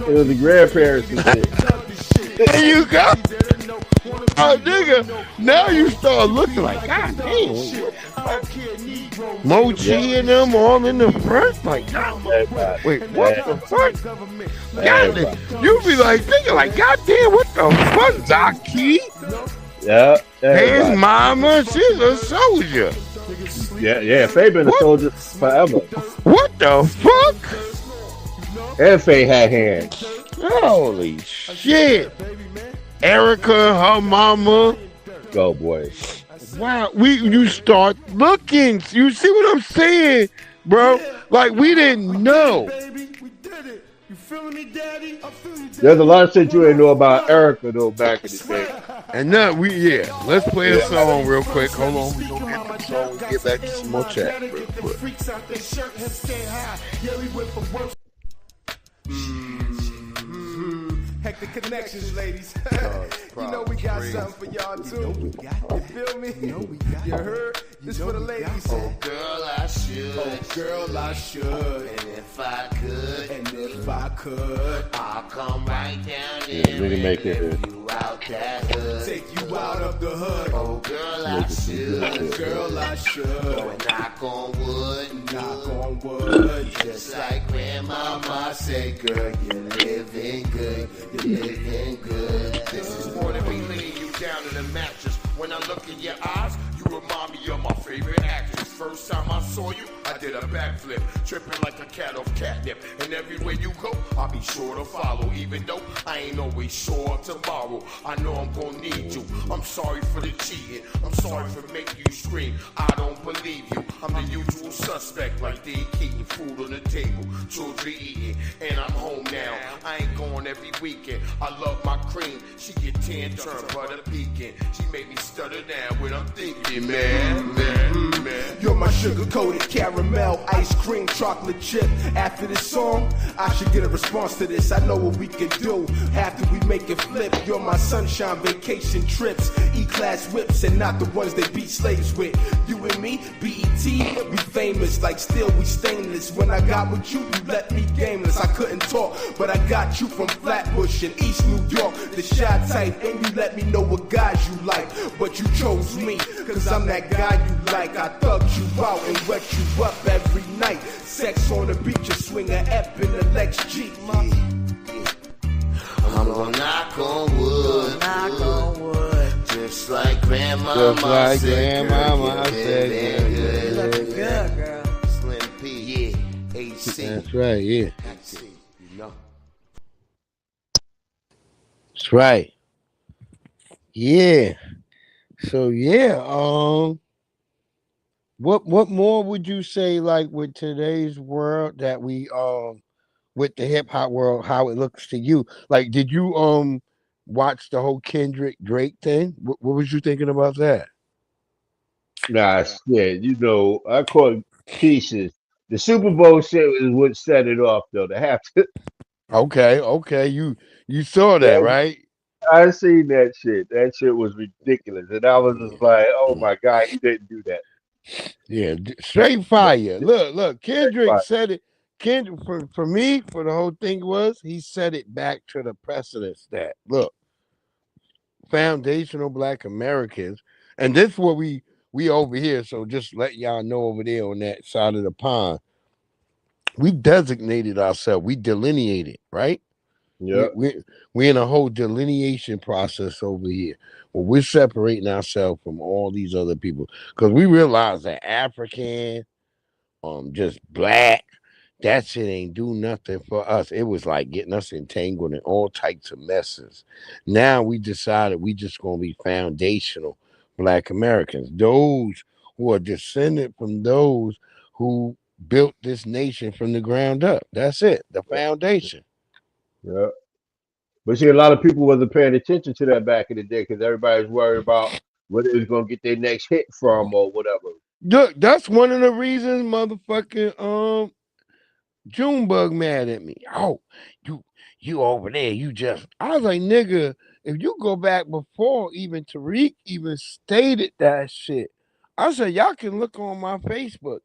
was the grandparents and shit. There you go. Oh, nigga, now you start looking like, God damn. Mochi and them all in the front. Like, wait, what the fuck? God, you be like, thinking like, God damn, what the fuck, Zaki? Yeah. His mama, she's a soldier. Yeah, Faye been a soldier forever. What the fuck? And Faye had hands. Holy shit. Erica, her mama. Go, boy. Wow, you start looking. You see what I'm saying, bro? Like, we didn't know. There's a lot of shit you ain't know about Erica, though, back in the day. And now let's play a song real quick. Hold on, we gonna get the song. We'll get back to some more chat real quick. Hectic Connections, ladies. You know we got something for y'all too. You feel me? You heard? This for the ladies. Oh girl, I should. Oh girl, I should. And if I could, I'll come right down there really make it and you out that hood. Take you out of the hood. Oh girl, I should. Girl, I should. Go and knock on wood. Knock on wood. Just like grandmama said, girl, you're living good. You're living good. This is more than me laying you down in a mattress. When I look in your eyes, you remind me of my favorite actress. First time I saw you, I did a backflip, tripping like a cat off catnip. And everywhere you go, I'll be sure to follow. Even though I ain't always sure of tomorrow, I know I'm gonna need you. I'm sorry for the cheating. I'm sorry for making you scream. I don't believe you. I'm the usual suspect, like they keeping food on the table, children eating, and I'm home now. I ain't going every weekend. I love my cream. She get 10 turn butter pecan. She make me stutter down when I'm thinking, man. You're my sugar-coated caramel, ice cream, chocolate chip. After this song, I should get a response to this. I know what we can do after we make it flip. You're my sunshine vacation trips, E-class whips, and not the ones they beat slaves with. You and me, BET, we famous, like still we stainless. When I got with you, you let me gameless. I couldn't talk, but I got you from Flatbush in East New York, the shy type, and you let me know what guys you like. But you chose me, cause I'm that guy you like. I thugged you out and wet you up every night. Sex on the beach, you swing a F in the Lex G. I'm gonna knock on wood. Just like grandmama said, You looking good, girl. Slim P, yeah, AC. That's right, yeah. AC, you know. That's right. Yeah. So what more would you say, like, with today's world that we with the hip hop world, how it looks to you? Like, did you watch the whole Kendrick Drake thing? What was you thinking about that? Nah, shit. You know, I caught pieces. The Super Bowl shit is what set it off, though. To have to. Okay. You saw that, right? I seen that shit. That shit was ridiculous, and I was just like, "Oh my god, he didn't do that." Yeah, straight fire. Look, Kendrick said it. Kendrick, for me, for the whole thing was, he set it back to the precedence that, look, foundational Black Americans, and this is what we over here, so just let y'all know over there on that side of the pond, we designated ourselves, we delineated, right? Yeah. We're in a whole delineation process over here. Well, we're separating ourselves from all these other people because we realize that African, just Black, that shit ain't do nothing for us. It was like getting us entangled in all types of messes. Now we decided we just gonna be foundational Black Americans, those who are descended from those who built this nation from the ground up. That's it, the foundation. Yeah. But see, a lot of people wasn't paying attention to that back in the day because everybody was worried about where they was gonna get their next hit from or whatever. Look, that's one of the reasons motherfucking Junebug mad at me. Oh, you you over there, you just I was like, nigga, if you go back before even Tariq even stated that shit, I said, y'all can look on my Facebook.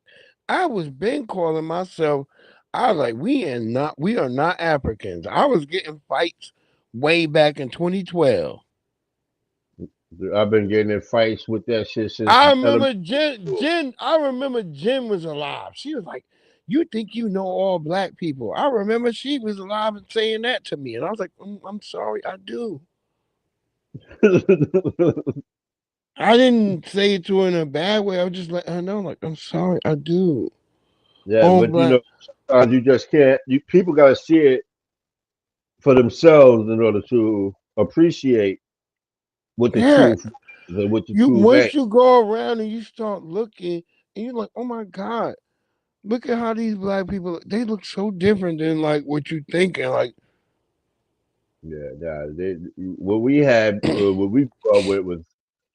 I was been calling myself, I was like, we are not Africans. I was getting fights way back in 2012. I've been getting in fights with that shit since I remember elementary school. Jen was alive. She was like, you think you know all black people. I remember she was alive and saying that to me. And I was like, I'm sorry, I do. I didn't say it to her in a bad way. I was just letting her know, like, I'm sorry, I do. Yeah, All but black. sometimes you just can't. People gotta see it for themselves in order to appreciate what the Yeah. truth is and what the You truth once ain't. you go around and you start looking and you're like, oh my God, look at how these black people they look so different than like what you thinking. Like Yeah, nah, what we had, what we grew up with was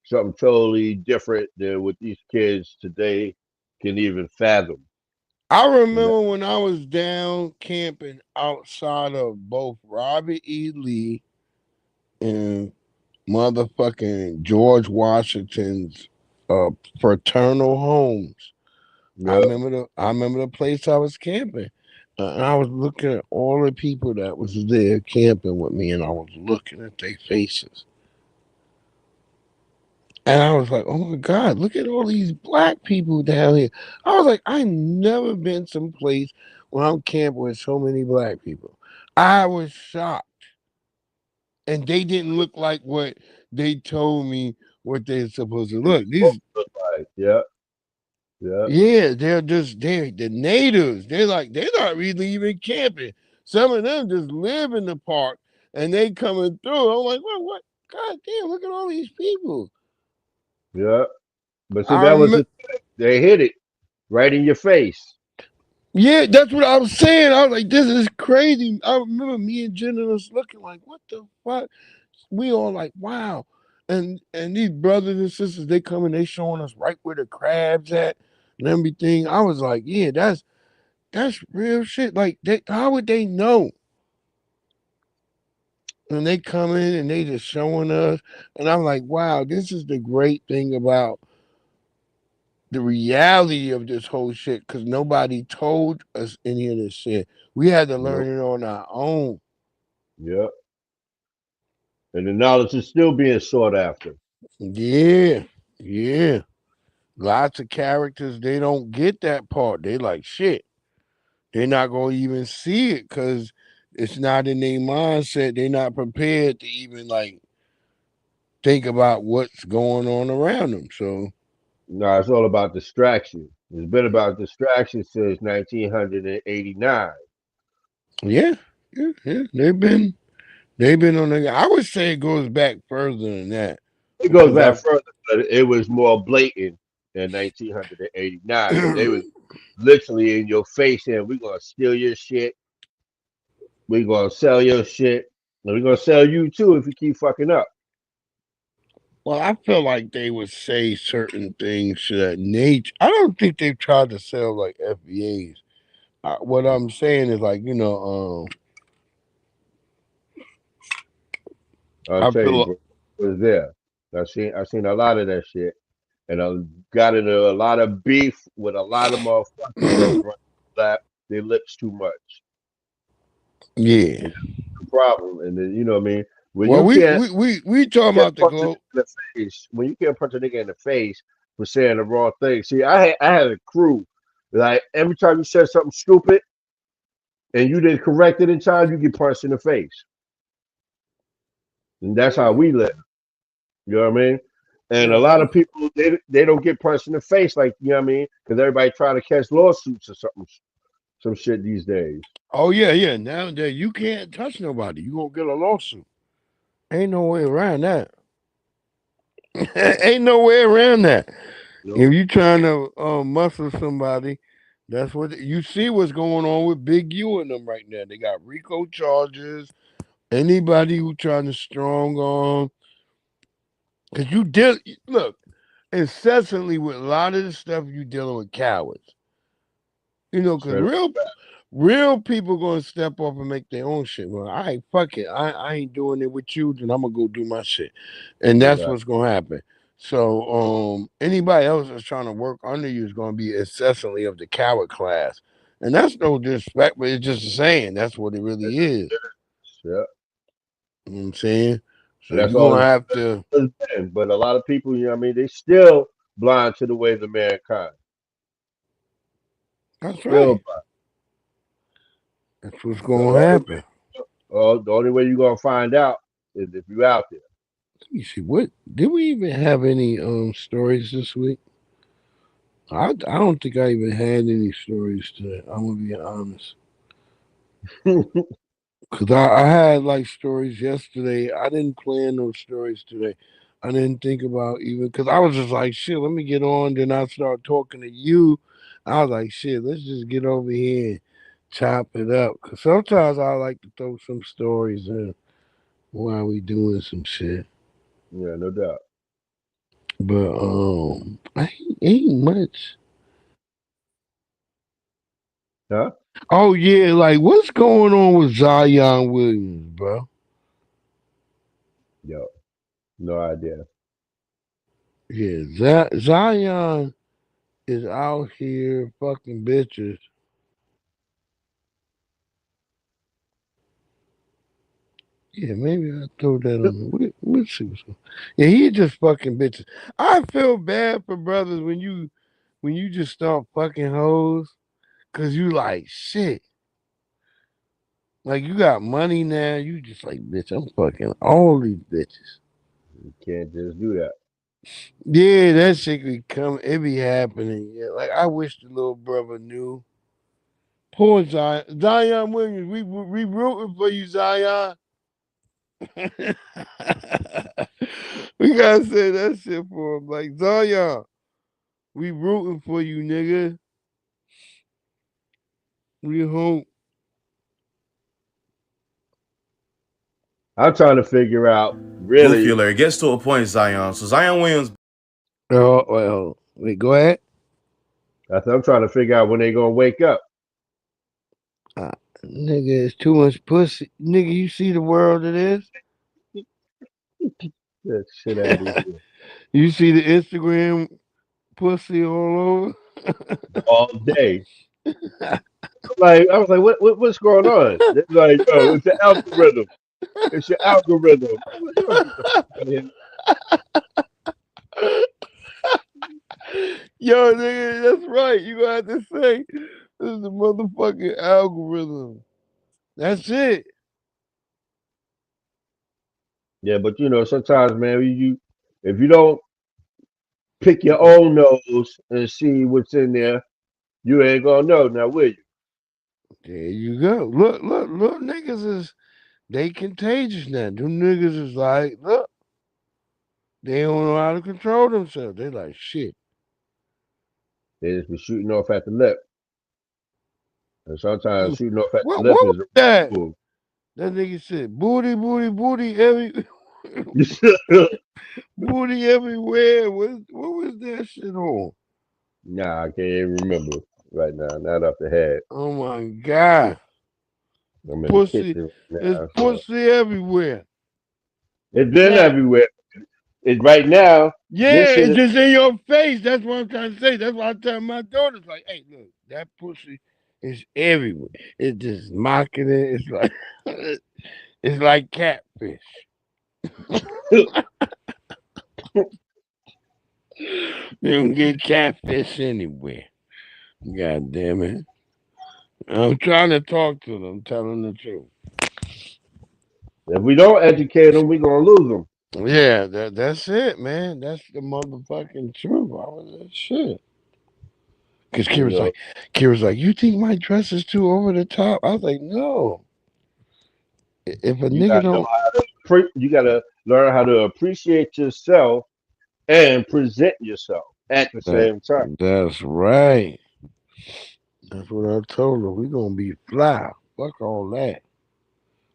something totally different than what these kids today can even fathom. I And that, remember when I was down camping outside of both Robert E. Lee and motherfucking George Washington's fraternal homes. yeah, I remember the place I was camping. And I was looking at all the people that was there camping with me, and I was looking at their faces. And I was like, oh my God, look at all these black people down here. I was like, I never been someplace where I'm camping with so many black people. I was shocked. And they didn't look like what they told me what they're supposed to look. These like, yeah, yeah, yeah, they're the natives. They're not really even camping. Some of them just live in the park and they coming through. I'm like, what? God damn, look at all these people. yeah. But see, I that was remember the thing. They hit it right in your face. Yeah, that's what I was saying. I was like, this is crazy. I remember me and Jenna was looking like, what the fuck? We all like, wow. And these brothers and sisters, they come and they showing us right where the crabs at and everything. I was like, yeah, that's real shit. Like how would they know? And they come in and they just showing us. And I'm like, wow, this is the great thing about the reality of this whole shit because nobody told us any of this shit. We had to Nope. learn it on our own. Yeah. And the knowledge is still being sought after. Yeah, yeah. Lots of characters they don't get that part. They like shit. They're not gonna even see it because it's not in their mindset. They're not prepared to even like think about what's going on around them. So No, it's all about distraction. It's been about distraction since 1989. yeah, yeah. They've been on the. I would say it goes back further than that It goes because back I. further, but it was more blatant in 1989 because they was literally in your face saying, "We're gonna steal your shit. We're gonna sell your shit, and we're gonna sell you too if you keep fucking up." Well, I feel like they would say certain things to that nature. I don't think they've tried to sell like FBAs. What I'm saying is like I'll I tell you, feel bro, it was there. I seen a lot of that shit, and I got into a lot of beef with a lot of motherfuckers that was running their lips too much. yeah. And that's the problem. And then you know what I mean? When Well, you we talking can't about the punch a nigga globe. in the face, when you can't punch a nigga in the face for saying the wrong thing. See, I had a crew. Like every time you said something stupid and you didn't correct it in time, you get punched in the face. And that's how we live. You know what I mean? And a lot Uh-huh. of people they don't get punched in the face like you know what I mean because everybody trying to catch lawsuits or something some shit these days. Oh yeah, yeah. Now that you can't touch nobody, you gonna get a lawsuit. Ain't no way around that. Ain't no way around that. If Nope. you trying to muscle somebody, that's what you see. What's going on with Big U and them right now? They got RICO charges. Anybody who trying to strong arm, because look, incessantly with a lot of the stuff you dealing with cowards. You know, because real people gonna step up and make their own shit. Well, all right, fuck it. I ain't doing it with you, then I'm gonna go do my shit. And that's what's gonna happen. So anybody else that's trying to work under you is gonna be incessantly of the coward class. And that's no disrespect, but it's just a saying. That's what it really is. Yeah. You know what I'm saying? So that's you're gonna have to. But a lot of people, you know what I mean, they still blind to the ways of mankind. That's right. That's what's gonna happen. The only way you're gonna find out is if you're out there. Let me see. What did we even have any stories this week? I don't think I even had any stories today. I'm gonna be honest. Cause I had like stories yesterday. I didn't plan those stories today. I didn't think about even because I was just like, shit, let me get on. Then I start talking to you. I was like, shit, let's just get over here and chop it up. Cause sometimes I like to throw some stories in while we doing some shit. Yeah, no doubt. But I ain't much. Huh? Oh yeah, like what's going on with Zion Williams, bro? Yo, no idea. Yeah, Zion is out here fucking bitches. Yeah, maybe I'll throw that on. We'll see what's going on. Yeah, he just fucking bitches. I feel bad for brothers when you just start fucking hoes, cause you like shit. Like you got money now, you just like bitch. I'm fucking all these bitches. You can't just do that. Yeah, that shit be coming. It be happening. Yeah, like I wish the little brother knew. Poor Zion Williams. We rooting for you, Zion. We gotta say that shit for him. Like Zion, we rooting for you, nigga. We hope. I'm trying to figure out really. It gets to a point, Zion. So Zion Williams. Oh well, wait. Go ahead. I'm trying to figure out when they gonna wake up. Nigga, it's too much pussy. Nigga, you see the world it is? That shit out of here. You see the Instagram pussy all over? All day. Like I was like, what's going on? They're like, oh, it's the algorithm. It's your algorithm. Yo, nigga, that's right. You gonna have to say this is the motherfucking algorithm. That's it. Yeah, but you know, sometimes, man, if you don't pick your own nose and see what's in there, you ain't gonna know. Now, will you? There you go. Look, niggas is they contagious now. Them niggas is like, look, they don't know how to control themselves. They like shit. They just be shooting off at the lip. And sometimes shooting off at the lip What is was that? cool. That nigga said, booty, every booty everywhere. What was that shit on? Nah, I can't even remember right now. Not off the head. Oh my god. I'm in Pussy. the kitchen right now, It's pussy everywhere. It's been everywhere. It's right now. Yeah, it's just in your face. That's what I'm trying to say. That's why I tell my daughters, like, hey, look, that pussy is everywhere. It's just mocking it. It's like it's like catfish. You can get catfish anywhere. God damn it. I'm trying to talk to them, telling the truth. If we don't educate them, we're gonna lose them. Yeah, that's it, man. That's the motherfucking truth. I was that shit. Because Kira's like, you think my dress is too over the top? I was like, no. If a nigga don't, you gotta learn how to appreciate yourself and present yourself at the same time. That's right. That's what I told her. We gonna be fly. Fuck all that.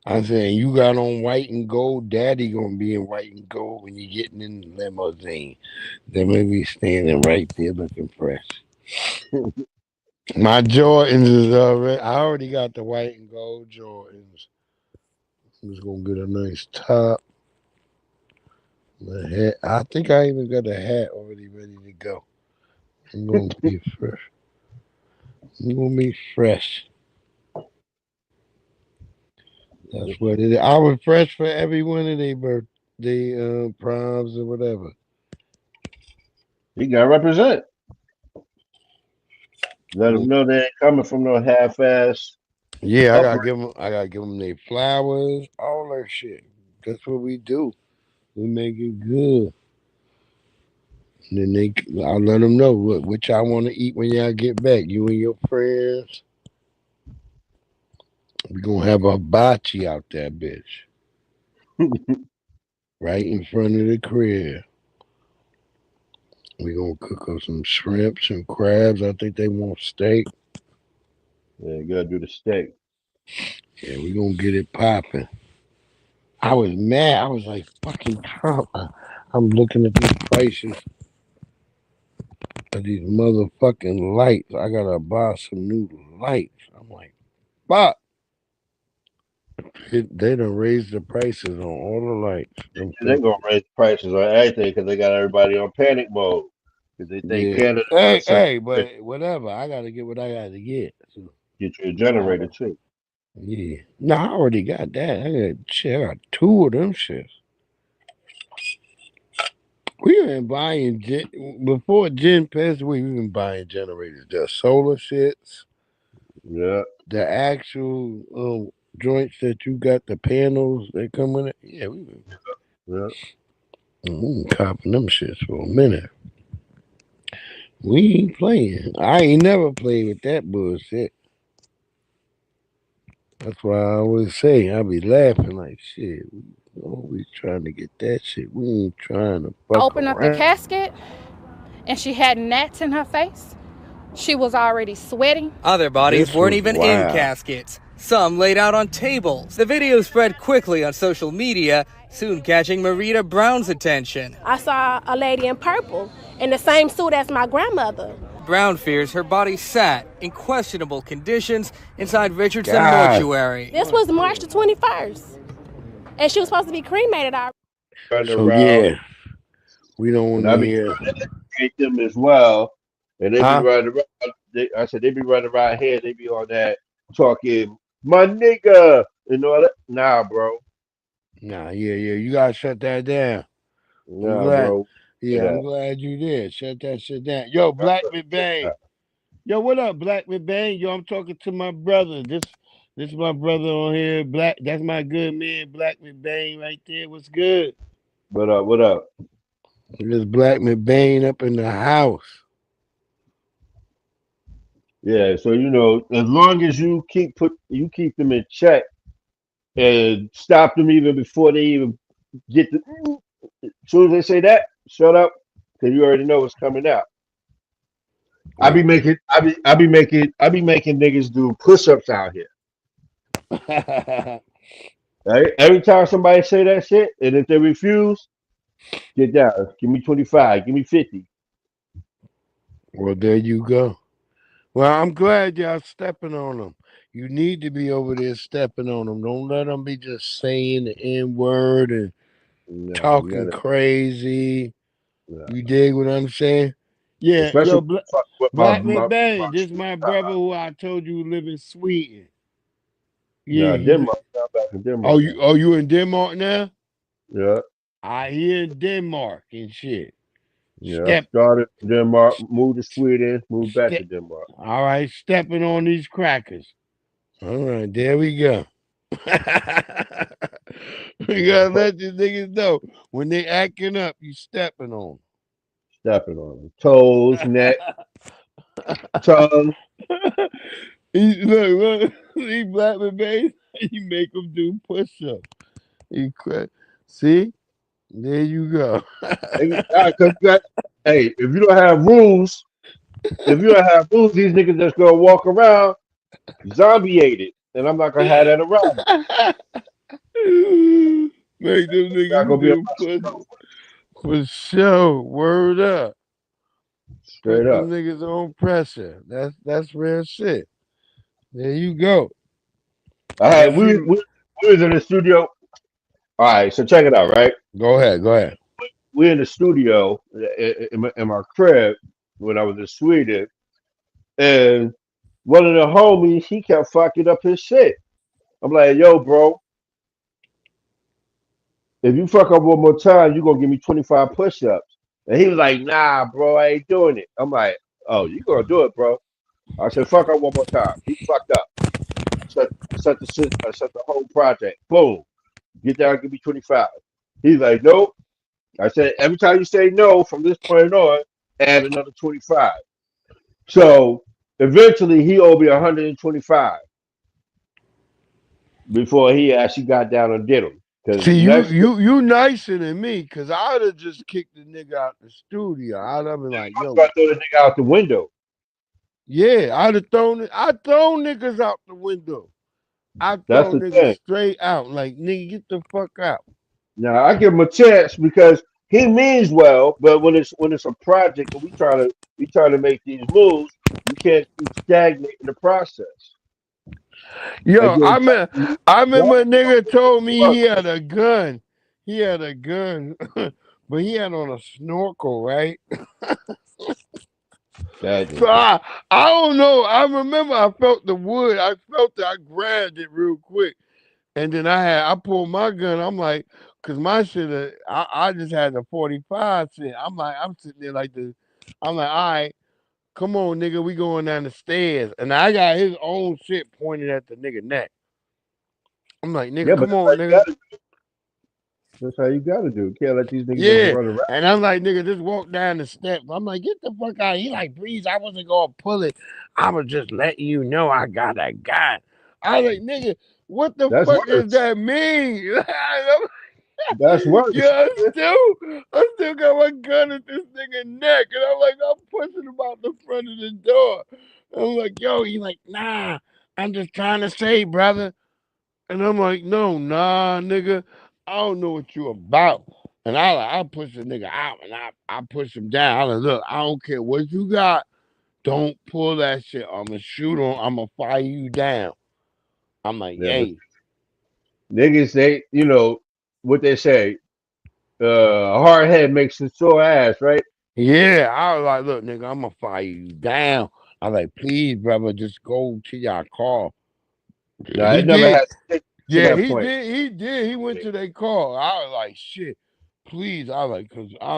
I'm saying you got on white and gold. Daddy gonna be in white and gold when you getting in the limousine. They may be standing right there looking fresh. My Jordans is already. I already got the white and gold Jordans. I'm just gonna get a nice top. The hat. I think I even got a hat already ready to go. I'm gonna be fresh. I'm gonna be fresh. That's what it is. I was fresh for every one of their birthday proms or whatever. You gotta represent. Let them know they ain't coming from no half-ass. Yeah, I gotta give them their flowers, all that shit. That's what we do. We make it good. And then I'll let them know what y'all want to eat when y'all get back. You and your friends. We gonna have a hibachi out there, bitch. Right in front of the crib. We gonna cook up some shrimps and crabs. I think they want steak. Yeah, you gotta do the steak. Yeah, we gonna get it popping. I was mad. I was like, fucking Trump. I'm looking at these prices of these motherfucking lights. I gotta buy some new lights. I'm like, fuck. They done raised the prices on all the lights. They're gonna raise prices on everything because they got everybody on panic mode. Because they think Canada. Hey, but whatever. I gotta get what I gotta get. So, get you a generator too. Yeah. No, I already got that. I got 2 of them shits. We been buying before Jen passed away. We've been buying generators, the solar shits. Yeah. The actual joints that you got, the panels that come with it. Yeah, we been. Yeah. We've been copping them shits for a minute. We ain't playing. I ain't never played with that bullshit. That's why I always say I be laughing like shit. We always trying to get that shit. We ain't trying to fuck Open up the casket, and she had gnats in her face. She was already sweating. Other bodies weren't even in caskets. Some laid out on tables. The video spread quickly on social media, soon catching Marita Brown's attention. I saw a lady in purple in the same suit as my grandmother. Brown fears her body sat in questionable conditions inside Richardson Mortuary. This was March the 21st, and she was supposed to be cremated. So yeah, we don't want to hear them as well, and they be running around. I said they be running around here. They be on that talking, my nigga, and all that. Nah, bro. Nah, yeah. You gotta shut that down. Nah, bro. Yeah, I'm glad you did. Shut that shit down. Yo, Black McBain. Yo, what up, Black McBain? Yo, I'm talking to my brother. This is my brother on here. Black. That's my good man, Black McBain, right there. What's good? What up? What up? There's Black McBain up in the house. Yeah, so as long as you keep them in check and stop them even before they even get the. As soon as they say that, shut up, because you already know what's coming out. I be making niggas do push-ups out here. Right? Every time somebody say that shit, and if they refuse, get down. Give me 25. Give me 50. Well, there you go. Well, I'm glad y'all stepping on them. You need to be over there stepping on them. Don't let them be just saying the N-word and talking crazy. You dig what I'm saying? Yeah. Especially yo, Black McBain, this is my brother who I told you live in Sweden. Yeah, Denmark. Back in Denmark. You in Denmark now? Yeah. I hear in Denmark and shit. Yeah, started in Denmark, moved to Sweden, moved back to Denmark. All right, stepping on these crackers. All right, there we go. We gotta let these niggas know when they acting up, you stepping on them. Stepping on them. Toes, neck, tongue. Look, he Black McBain, you make them do push-ups. See? There you go. Hey, if you don't have rules, these niggas just gonna walk around zombie-ated, and I'm not gonna have that around. Make them Not gonna niggas be a do pussy. For sure. Word up. straight Put up. them niggas on pressure. That's real shit. There you go. All right, we was in the studio. All right, so check it out, right? Go ahead. We in the studio in my crib when I was in Sweden, and one of the homies, he kept fucking up his shit. I'm like, yo, bro, if you fuck up one more time, you gonna give me 25 push-ups. And he was like, nah, bro, I ain't doing it. I'm like, oh, you gonna do it, bro. I said, fuck up one more time. He fucked up. Set the whole project. Boom. Get down, give me 25. He's like, nope. I said, every time you say no from this point on, add another 25. So eventually he owed me 125 before he actually got down and did them. See, you nicer than me, because I'd have just kicked the nigga out the studio. I'd have been like, yo. I throw the nigga out the window. Yeah, I'd thrown niggas out the window. I throw niggas straight out. Like, nigga, get the fuck out. Now I give him a chance because he means well, but when it's a project and we try to make these moves, you can't keep stagnating the process. Yo, I remember a nigga told me he had a gun. He had a gun, but he had on a snorkel, right? So I don't know. I remember I felt the wood. I felt it. I grabbed it real quick, and then I pulled my gun. I'm like, cause my shit, I just had the 45 shit. I'm sitting there like this. I'm like, all right, come on, nigga, we going down the stairs, and I got his own shit pointed at the nigga neck. I'm like, nigga, come on, nigga. That's how you gotta do. Can't let these niggas run around. And I'm like, nigga, just walk down the steps. I'm like, get the fuck out. He like, please, I wasn't gonna pull it. I was just letting you know I got a gun. I was like, nigga, what the fuck does that mean? That's worse. Yeah, I still got my gun at this nigga neck, and I'm like, I'm pushing him out the front of the door. I'm like, yo, he's like, nah, I'm just trying to say, brother. And I'm like, nah, nigga, I don't know what you about. And I push the nigga out, and I push him down. I like, look, I don't care what you got. Don't pull that shit. I'm gonna shoot on. I'm gonna fire you down. I'm like, hey. Niggas, they, you know, what they say, a hard head makes a sore ass, right? Yeah, I was like, look, nigga, I'm gonna fire you down. I was like, please, brother, just go to your car. No, he never had. Yeah, he did. He went to their car. I was like, shit, please. I was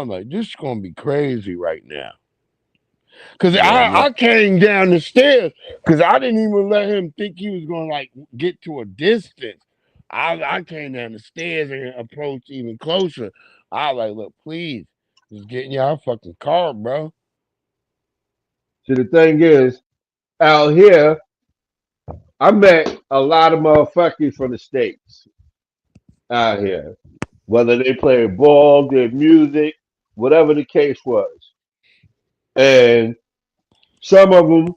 like, this is gonna be crazy right now. Cause I came down the stairs because I didn't even let him think he was gonna like get to a distance. I came down the stairs and approached even closer. I was like, look, please, just get in your fucking car, bro. See, the thing is, out here, I met a lot of motherfuckers from the States out here. Whether they play ball, did music, whatever the case was. And some of them,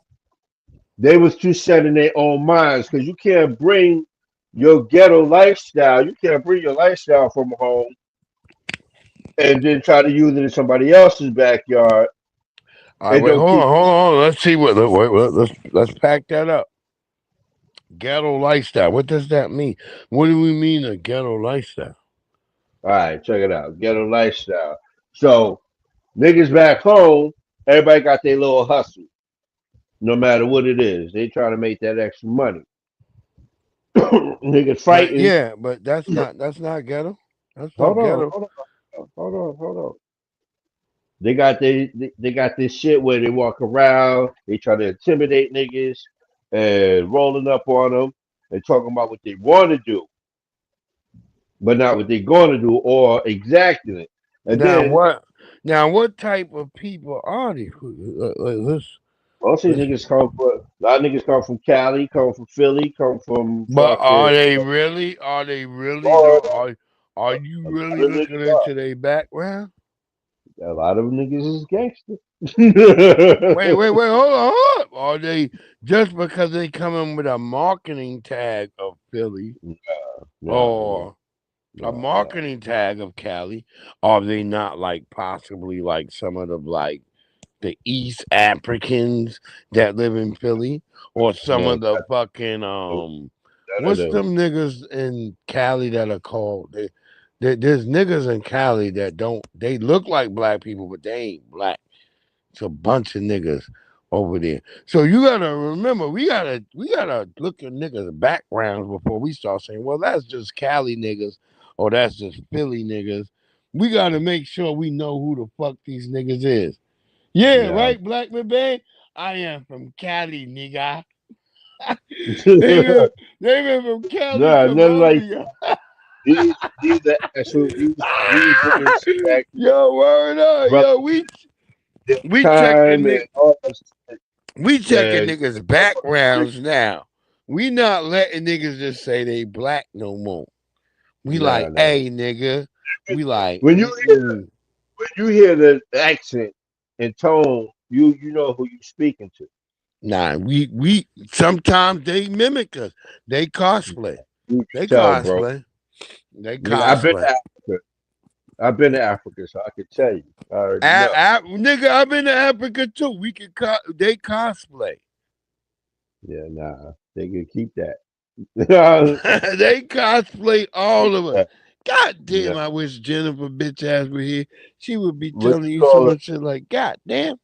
they was too set in their own minds because you can't bring your ghetto lifestyle. You can't bring your lifestyle from home and then try to use it in somebody else's backyard. All right, wait, hold on. Let's see let's pack that up. Ghetto lifestyle. What does that mean? What do we mean a ghetto lifestyle? All right, check it out. Ghetto lifestyle. So niggas back home, everybody got their little hustle. No matter what it is, they try to make that extra money. Niggas fighting. Yeah, but that's not ghetto. That's not ghetto. Hold on. They got this shit where they walk around, they try to intimidate niggas and rolling up on them and talking about what they want to do, but not what they're going to do or exacting it. And now what type of people are they? Most of these niggas a lot of niggas come from Cali, come from Philly, come from. But are they really? Are you really looking into their background? A lot of niggas is gangster. wait, hold on. Are they just because they come in with a marketing tag of Philly? No. a marketing tag of Cali? Are they not like possibly like some of the East Africans that live in Philly, or some No, of the fucking what's them niggas in Cali that are called? There's niggas in Cali that they look like black people, but they ain't black. It's a bunch of niggas over there. So you gotta remember, we gotta look at niggas' backgrounds before we start saying, well, that's just Cali niggas or that's just Philly niggas. We gotta make sure we know who the fuck these niggas is. Yeah, right, Blackman Bay? I am from Cali, nigga. they been from Cali, Colombia. These are actual. These yo, word up, yo, we checking niggas' backgrounds now. We not letting niggas just say they black no more. We hey, nigga. We like when you hear the accent and tone, you know who you speaking to. Nah, we sometimes they mimic us. They cosplay. They cosplay. They cosplay. I've been to Africa, so I can tell you. Nigga, I've been to Africa too. We can they cosplay. Yeah, nah, they can keep that. They cosplay all of us. God damn, I wish Jennifer bitch ass were here. She would be telling you so much shit like, God damn.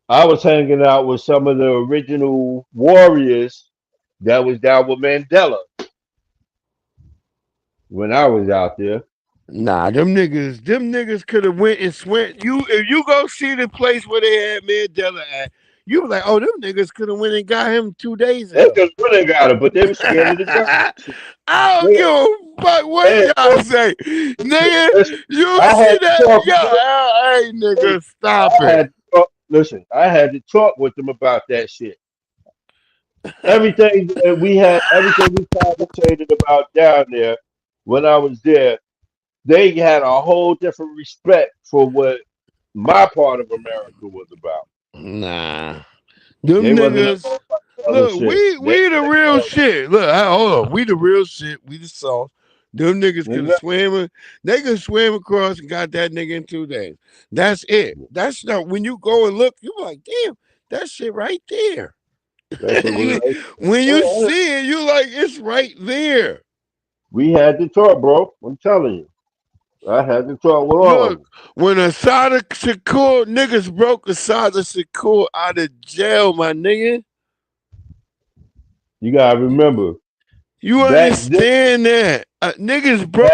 I was hanging out with some of the original warriors that was down with Mandela when I was out there. Nah, them niggas could have went and swam. If you go see the place where they had Mandela at, you were like, oh, them niggas could have went and got him 2 days ago. They could have went and got him, but they were scared of the gun. I don't give a fuck what y'all say. Nigga, you see that? Yo, hey, nigga, stop it. Listen, I had to talk with them about that shit. Everything we conversated about down there when I was there, they had a whole different respect for what my part of America was about. Nah. Them niggas, look, we the real shit. Look, hold on. We the real shit. We the sauce. Them niggas could have swam. They could swim across and got that nigga in 2 days. That's it. That's not when you go and look, you like, damn, that shit right there. When you see it, you like, it's right there. We had to talk, bro. I'm telling you. I had to talk with all of them. When Assata Shakur niggas broke Assata Shakur out of jail, my nigga. You gotta remember. You understand that? Niggas broke.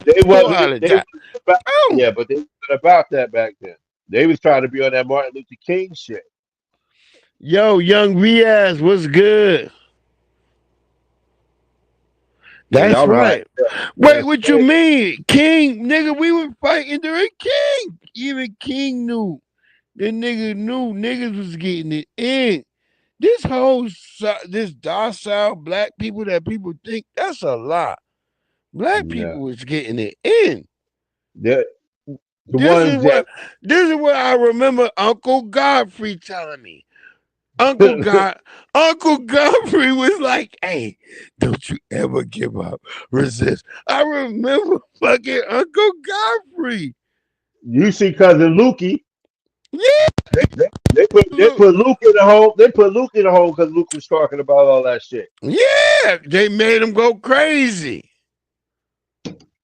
They wasn't about that back then. They was trying to be on that Martin Luther King shit. Yo, Young Riaz, what's good? That's right. Wait, what you mean? King, nigga, we were fighting during King. Even King knew. The nigga knew niggas was getting it in. This whole, this docile black people that people think, that's a lot. Black people was getting it in. This is what I remember Uncle Godfrey telling me. Uncle Godfrey was like, hey, don't you ever give up. Resist. I remember fucking Uncle Godfrey. You see cousin Lukey. Yeah. They put Luke in the home. They put Luke in the home because Luke was talking about all that shit. Yeah. They made him go crazy.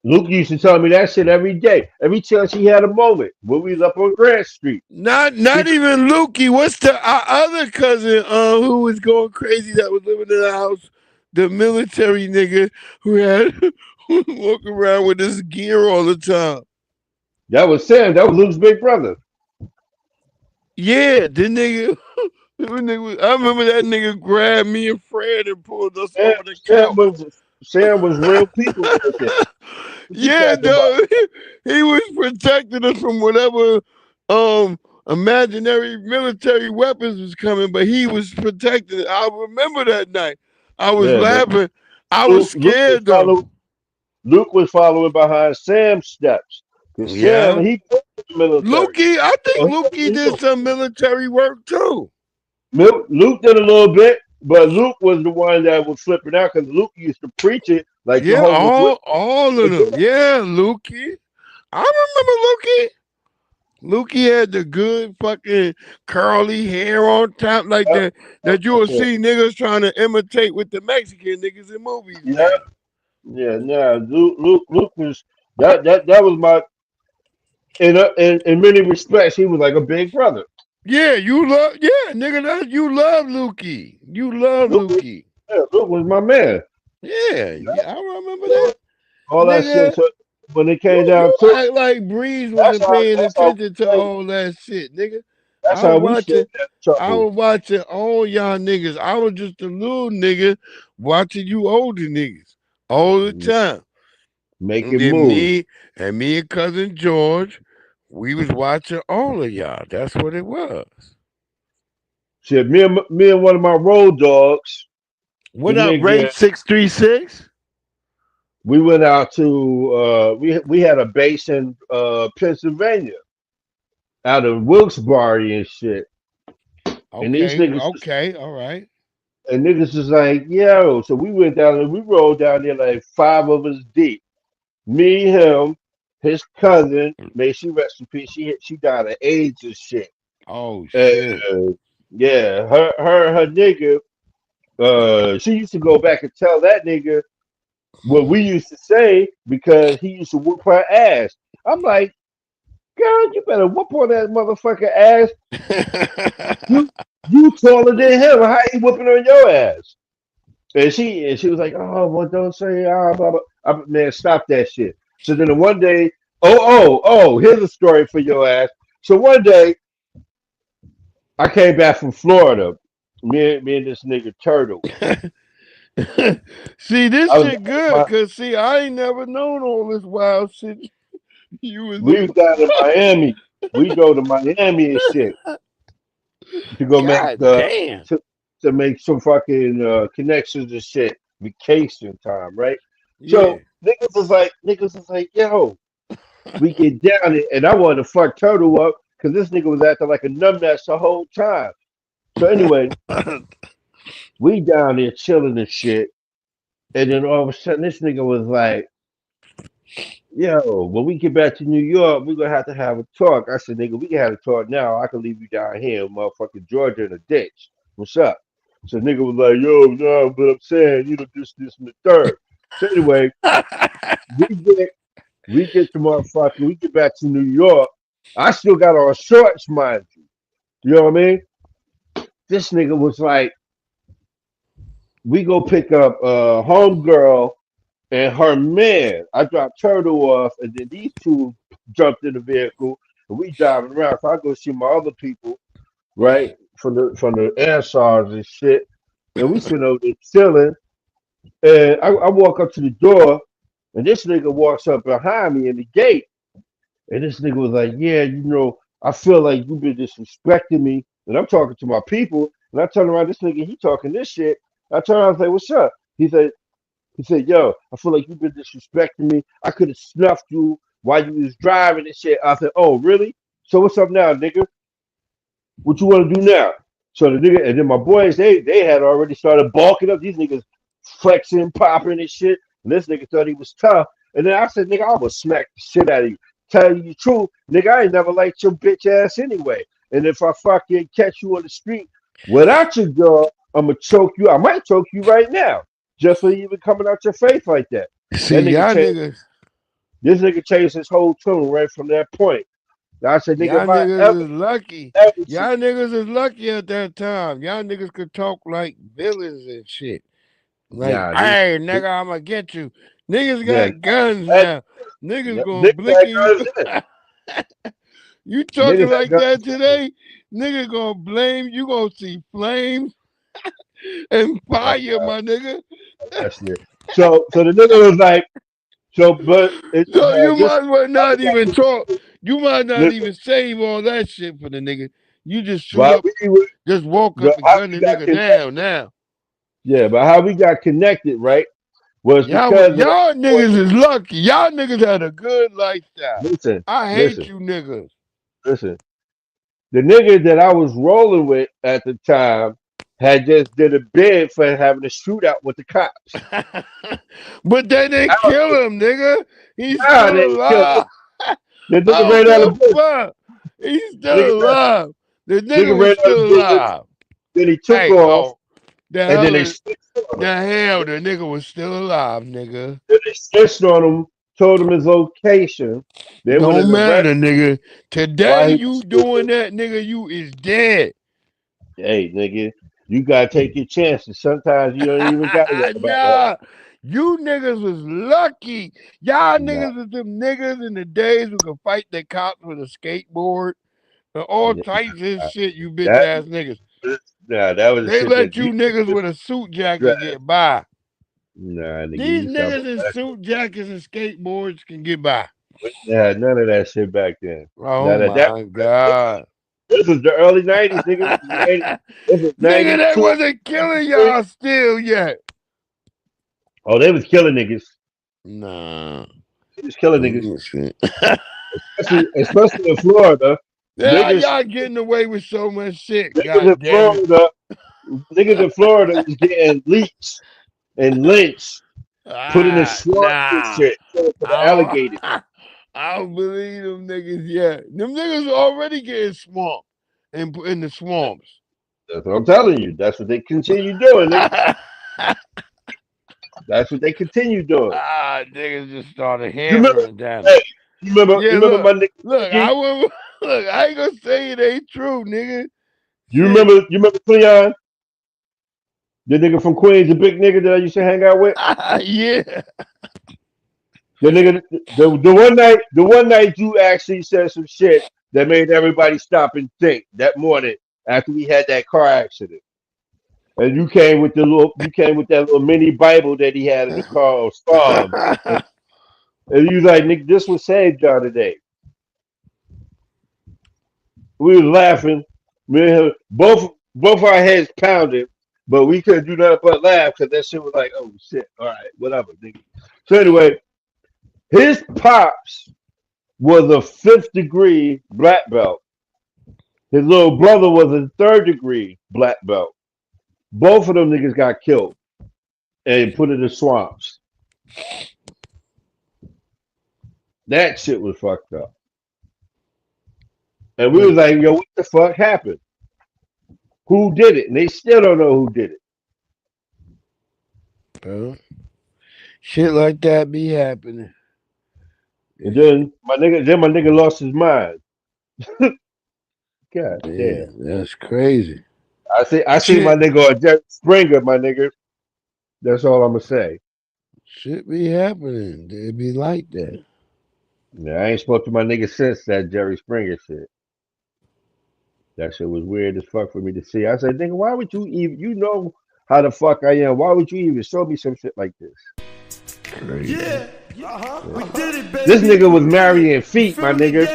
Luke used to tell me that shit every day. Every chance he had a moment when we was up on Grant Street. Not even Lukey. What's the other cousin who was going crazy that was living in the house? The military nigga who had walking around with his gear all the time. That was Sam. That was Luke's big brother. Yeah, the nigga. I remember that nigga grabbed me and Fred and pulled us over the couch. Sam was real people. Yeah, dog. He was protecting us from whatever imaginary military weapons was coming, but he was protecting it. I remember that night. I was laughing. I was scared though. Luke was following behind Sam's steps. Sam, he put the military. Lukey, I think Lukey did some military work too. Luke did a little bit, but Luke was the one that was flipping out because Luke used to preach it Like Yeah, Jehovah's all of them. Yeah, Lukey. I remember Lukey. Lukey had the good fucking curly hair on top like that you will see niggas trying to imitate with the Mexican niggas in movies. Yeah, yeah, yeah. Luke was that was my in many respects he was like a big brother. Yeah, nigga, you love Lukey. You love Lukey. Yeah, Luke was my man. Yeah, I remember that. All that shit. So when it came down to act like Breeze wasn't paying attention to all that shit, nigga. That's how we shit. I was watching all y'all niggas. I was just a little nigga watching you older niggas all the time. Making moves. Me and cousin George, we was watching all of y'all. That's what it was. Shit, me and one of my road dogs. What up, Ray 636? We went out to we had a base in Pennsylvania, out of Wilkes-Barre and shit. Okay, and these niggas all right. And niggas was like, yo, so we went down there, we rolled down there like 5 of us deep. Me, him, his cousin, may she rest in peace. She died of AIDS and shit. Oh shit. Yeah, her nigga, she used to go back and tell that nigga what we used to say because he used to whoop her ass. I'm like, girl, you better whoop on that motherfucker ass. you taller than him. How you whooping on your ass? And she was like, oh, well, don't say blah, blah. Man, stop that shit. So then one day, here's a story for your ass. So one day, I came back from Florida. Me and this nigga Turtle. See, this shit good, because I ain't never known all this wild shit. We was down in Miami. We go to Miami and shit to go to make some fucking connections and shit. Vacation time, right? Yeah. So niggas was like, yo, we get down it, and I wanted to fuck Turtle up because this nigga was acting like a numbnuts the whole time. So anyway, we down there chilling and shit, and then all of a sudden this nigga was like, yo, when we get back to New York, we're gonna have a talk. I said, nigga, we can have a talk now. I can leave you down here in motherfucking Georgia in a ditch. What's up? So nigga was like, yo, no, but I'm saying, this and the third. So anyway, we get to motherfucker, we get back to New York. I still got our shorts, mind you. You know what I mean? This nigga was like, we go pick up homegirl and her man. I dropped Turtle off, and then these two jumped in the vehicle, and we driving around. So I go see my other people, right, from the Ansars and shit, and we sitting over there chilling. And I walk up to the door, and this nigga walks up behind me in the gate, and this nigga was like, yeah, I feel like you've been disrespecting me, and I'm talking to my people, and I turn around, this nigga, he talking this shit. I turn around and say, what's up? He said, yo, I feel like you've been disrespecting me. I could have snuffed you while you was driving and shit. I said, oh, really? So what's up now, nigga? What you want to do now? So the nigga, and then my boys, they had already started balking up. These niggas flexing, popping and shit. And this nigga thought he was tough. And then I said, nigga, I'm going to smack the shit out of you. Tell you the truth, nigga, I ain't never liked your bitch ass anyway. And if I fucking catch you on the street without your girl, I'm going to choke you. I might choke you right now. Just for you even coming out your face like that. See, y'all niggas. This nigga changed his whole tune right from that point. I said, nigga, y'all niggas is lucky. Y'all niggas is lucky at that time. Y'all niggas could talk like villains and shit. Like, hey, nigga, I'm gonna get you. Niggas got guns now. Niggas gonna blick you. You talking like that today? Nigga gonna blame you. Gonna see flames and fire, my nigga. That's it. So the nigga was like, but you might as well not even talk. You might not even save all that shit for the nigga. You just shoot up, just walk up and gun the nigga down now. Yeah, but how we got connected, right? Was y'all niggas is lucky. Y'all niggas had a good lifestyle. Listen, I hate you niggas. Listen, the nigga that I was rolling with at the time, had just did a bid for having a shootout with the cops. But they didn't kill him, nigga. He's Nah, still they killed alive. him. The nigga ran out of bush. He's still alive. The nigga Nigga was ran out still of bush. alive. Then he took off. The and hell, then they the snitched on him. hell, the nigga was still alive, nigga. Then they snitched on him, told him his location. They Don't matter, arrested. nigga. Today Why he you was doing that, nigga, you is dead. Hey, nigga, you gotta take your chances. Sometimes you don't even gotta worry about Nah, you niggas was lucky. Y'all that. Nah. niggas is them niggas in the days who could fight the cops with a skateboard and all types of shit, you bitch ass niggas. Nah, that was the They shit let that you niggas with a suit jacket get by. Nah, nigga, These you niggas in suit jackets and skateboards can get by. Yeah, none of that shit back then. Oh None of my God. This was the early 90s, nigga. This was Nigga, they 92. wasn't killing y'all still yet. Oh, they was killing niggas. Nah. They was killing niggas. especially in Florida. Yeah, Niggas, y'all getting away with so much shit. niggas in Florida was getting leeched and lynched, put in the swamp and shit for the alligators. I don't believe them niggas yet. Them niggas already getting swamped in the swamps. That's what I'm telling you. That's what they continue doing. That's what they continue doing. Niggas just started hammering down. Hey, you remember my nigga? Look, I ain't gonna say it ain't true, nigga. You remember Cleon? The nigga from Queens, the big nigga that I used to hang out with? Yeah. The nigga, the one night you actually said some shit that made everybody stop and think that morning after we had that car accident. And you came with that little mini Bible that he had in the car of Psalms. And you was like, Nick, this was saved y'all today. We was laughing. Me and him, both our heads pounded, but we couldn't do nothing but laugh because that shit was like, oh shit, all right, whatever, nigga. So anyway, his pops was a 5th degree black belt. His little brother was a 3rd degree black belt. Both of them niggas got killed and put in the swamps. That shit was fucked up. And we was like, yo, what the fuck happened? Who did it? And they still don't know who did it. Shit like that be happening. And then my nigga lost his mind. God damn. That's crazy. I see my nigga on Jerry Springer, my nigga. That's all I'm gonna say. Shit be happening. It be like that. Yeah, I ain't spoke to my nigga since that Jerry Springer shit. That shit was weird as fuck for me to see. I said, nigga, why would you even, you know how the fuck I am. Why would you even show me some shit like this? Crazy. Yeah. We did it, baby. This nigga was marrying feet, my nigga.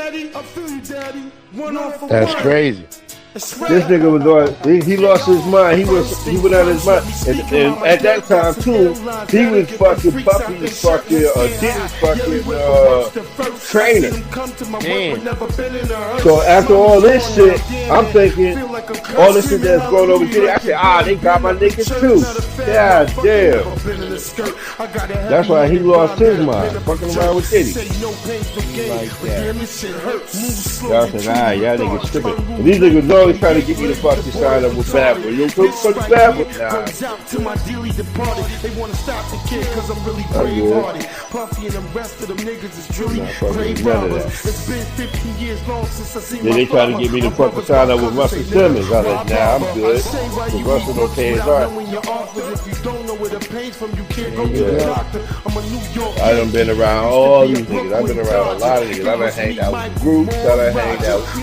That's crazy. This nigga was on. He lost his mind. He went out of his mind. And at that time too, he was fucking Puppy's fucking Diddy's fucking trainer. Damn. So after all this shit, I'm thinking all this shit that's going over Diddy. I said, they got my niggas too. God damn. That's why he lost his mind, fucking around with Diddy. Like that. Y'all said, y'all niggas stupid. And these niggas always trying to get me to fucking sign up with Bad Boy. You don't fuck with Bad Boy? Nah. They want to stop the kid because I'm really brave-hearted. Puffy and the rest of them niggas is truly brave brothers. It's been 15 years long since I seen then they try to get me to fucking sign up with Russell Simmons. I was like, nah, I'm good. Because Russell don't pay his art. I done been around all these niggas. I've been around a lot of niggas. I done hanged out with groups. I done hanged out with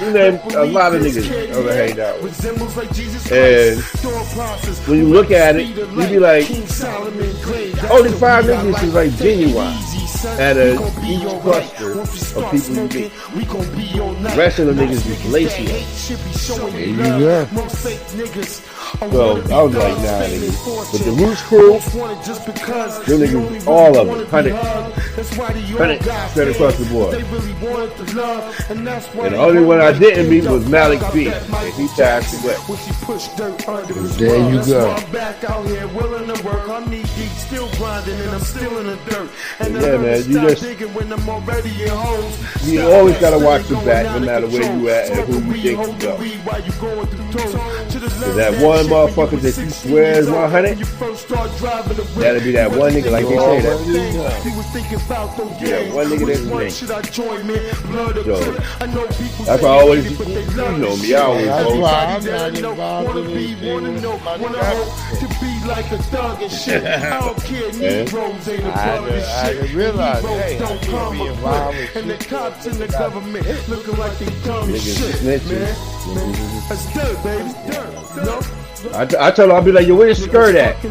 you name a lot of niggas I done hanged out with. And when you look at it, you be like, only 5 niggas is like genuine. at each cluster of people you meet. The rest of the niggas is lazy. Yeah. So I was like, nah, niggas. But the Roots crew, them niggas, all of them, 100 straight across the board. And the only one I didn't meet was Malik B, and he passed away. There you go. Yeah, man, you always gotta watch your back, no matter where you at and who you think you go. Cause that one motherfucker that you swear is 100, that'll be that one nigga, like they say that. Yeah, one nigga that's me. So that's why I always, you know me, I always That's go. why I'm not involved in anything. I didn't realize, hey, I can't be involved with and the cops and the government looking like they dumb as shit, man. That's dirt, baby. Dirt. No? I tell her, I'll be like, yo, where your skirt at? He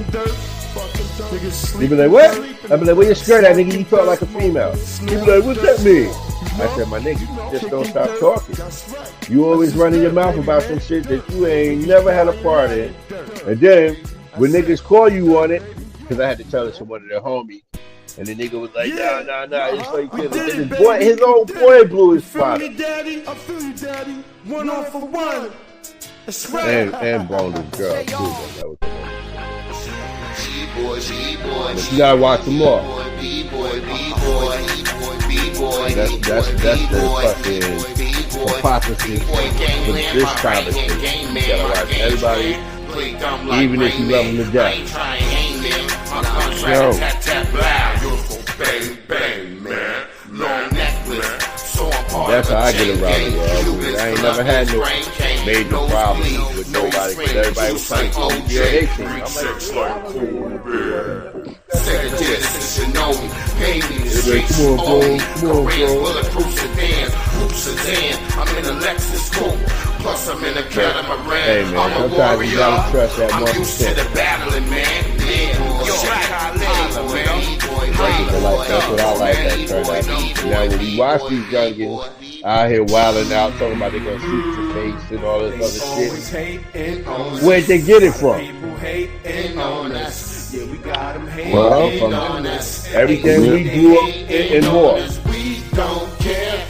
be like, what? I be like, where your skirt at, nigga? You talk like a female. He be like, what's that mean? I said, my nigga, you just don't stop talking. You always running your mouth about some shit that you ain't never had a part in. And then, when niggas call you on it, because I had to tell it to one of their homies, and the nigga was like, nah, it's like his old boy blew his spot. And boned his girl, too. That was but you gotta watch them all. That's the fucking hypocrisy for this kind of shit. You gotta watch everybody, even if you love them to death. Yo. That's how I get around it, yo. I ain't never had no major problems with nobody because everybody was trying to tell me, yeah, they think. I'm like, hey, man, sometimes you gotta trust that motherfucker. That's what I like that turn out. Now when you watch these youngins out here wilding out, talking about they gonna shoot your face and all this other shit, where'd they get it from? Well, from everything we grew up in and more.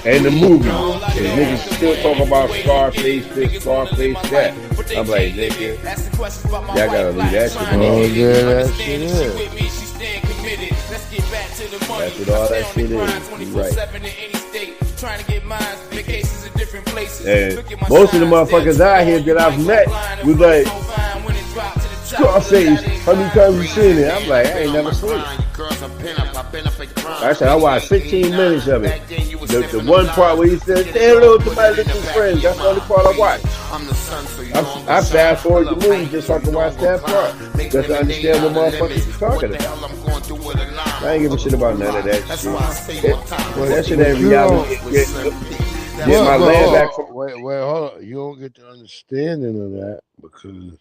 And the movie. The niggas still talking about Scarface this, Scarface that. I'm like, nigga, y'all gotta leave that shit alone. Oh, yeah, that shit is. That's what all that shit is. You right. And most of the motherfuckers out here that I've met was like, Scarface, how many times you seen it? I'm like, I ain't never seen it. I said, I watched 15 minutes of it. The one part where he said, say hello to my little friends. That's the only part I watched. I fast forward the movie just so I can watch that part. Just to understand what motherfuckers are talking about. I ain't give a shit about none of that shit. That shit ain't reality. Get my land back from. Wait, hold on. You don't get the understanding of that because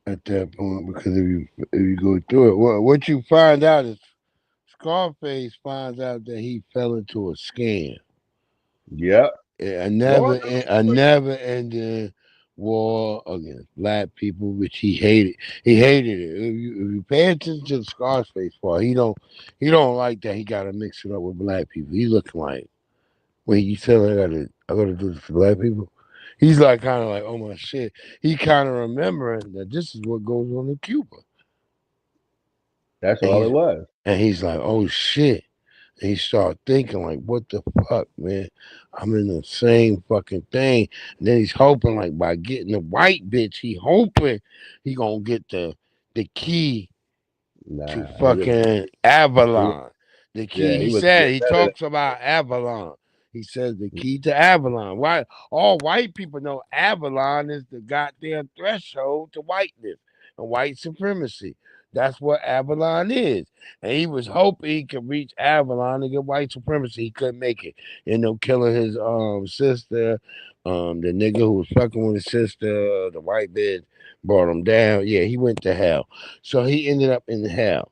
at that point, because if you go through it, what you find out is Scarface finds out that he fell into a scam. Yep. A never ending war against black people, which he hated. He hated it. If you pay attention to the Scarface part, he don't like that he gotta mix it up with black people. He's looking like, wait, you tell me I gotta do this for black people? He's like kind of like, oh my shit. He kind of remembering that this is what goes on in Cuba. That's all it was. And he's like, oh shit. And he started thinking like, what the fuck, man? I'm in the same fucking thing. And then he's hoping like by getting the white bitch, he hoping he gonna get the key to fucking Avalon. The key, he talks about Avalon. He says the key to Avalon. Why all white people know Avalon is the goddamn threshold to whiteness and white supremacy. That's what Avalon is. And he was hoping he could reach Avalon and get white supremacy. He couldn't make it. Ended up killing his sister. The nigga who was fucking with his sister, the white bitch, brought him down. Yeah, he went to hell. So he ended up in hell.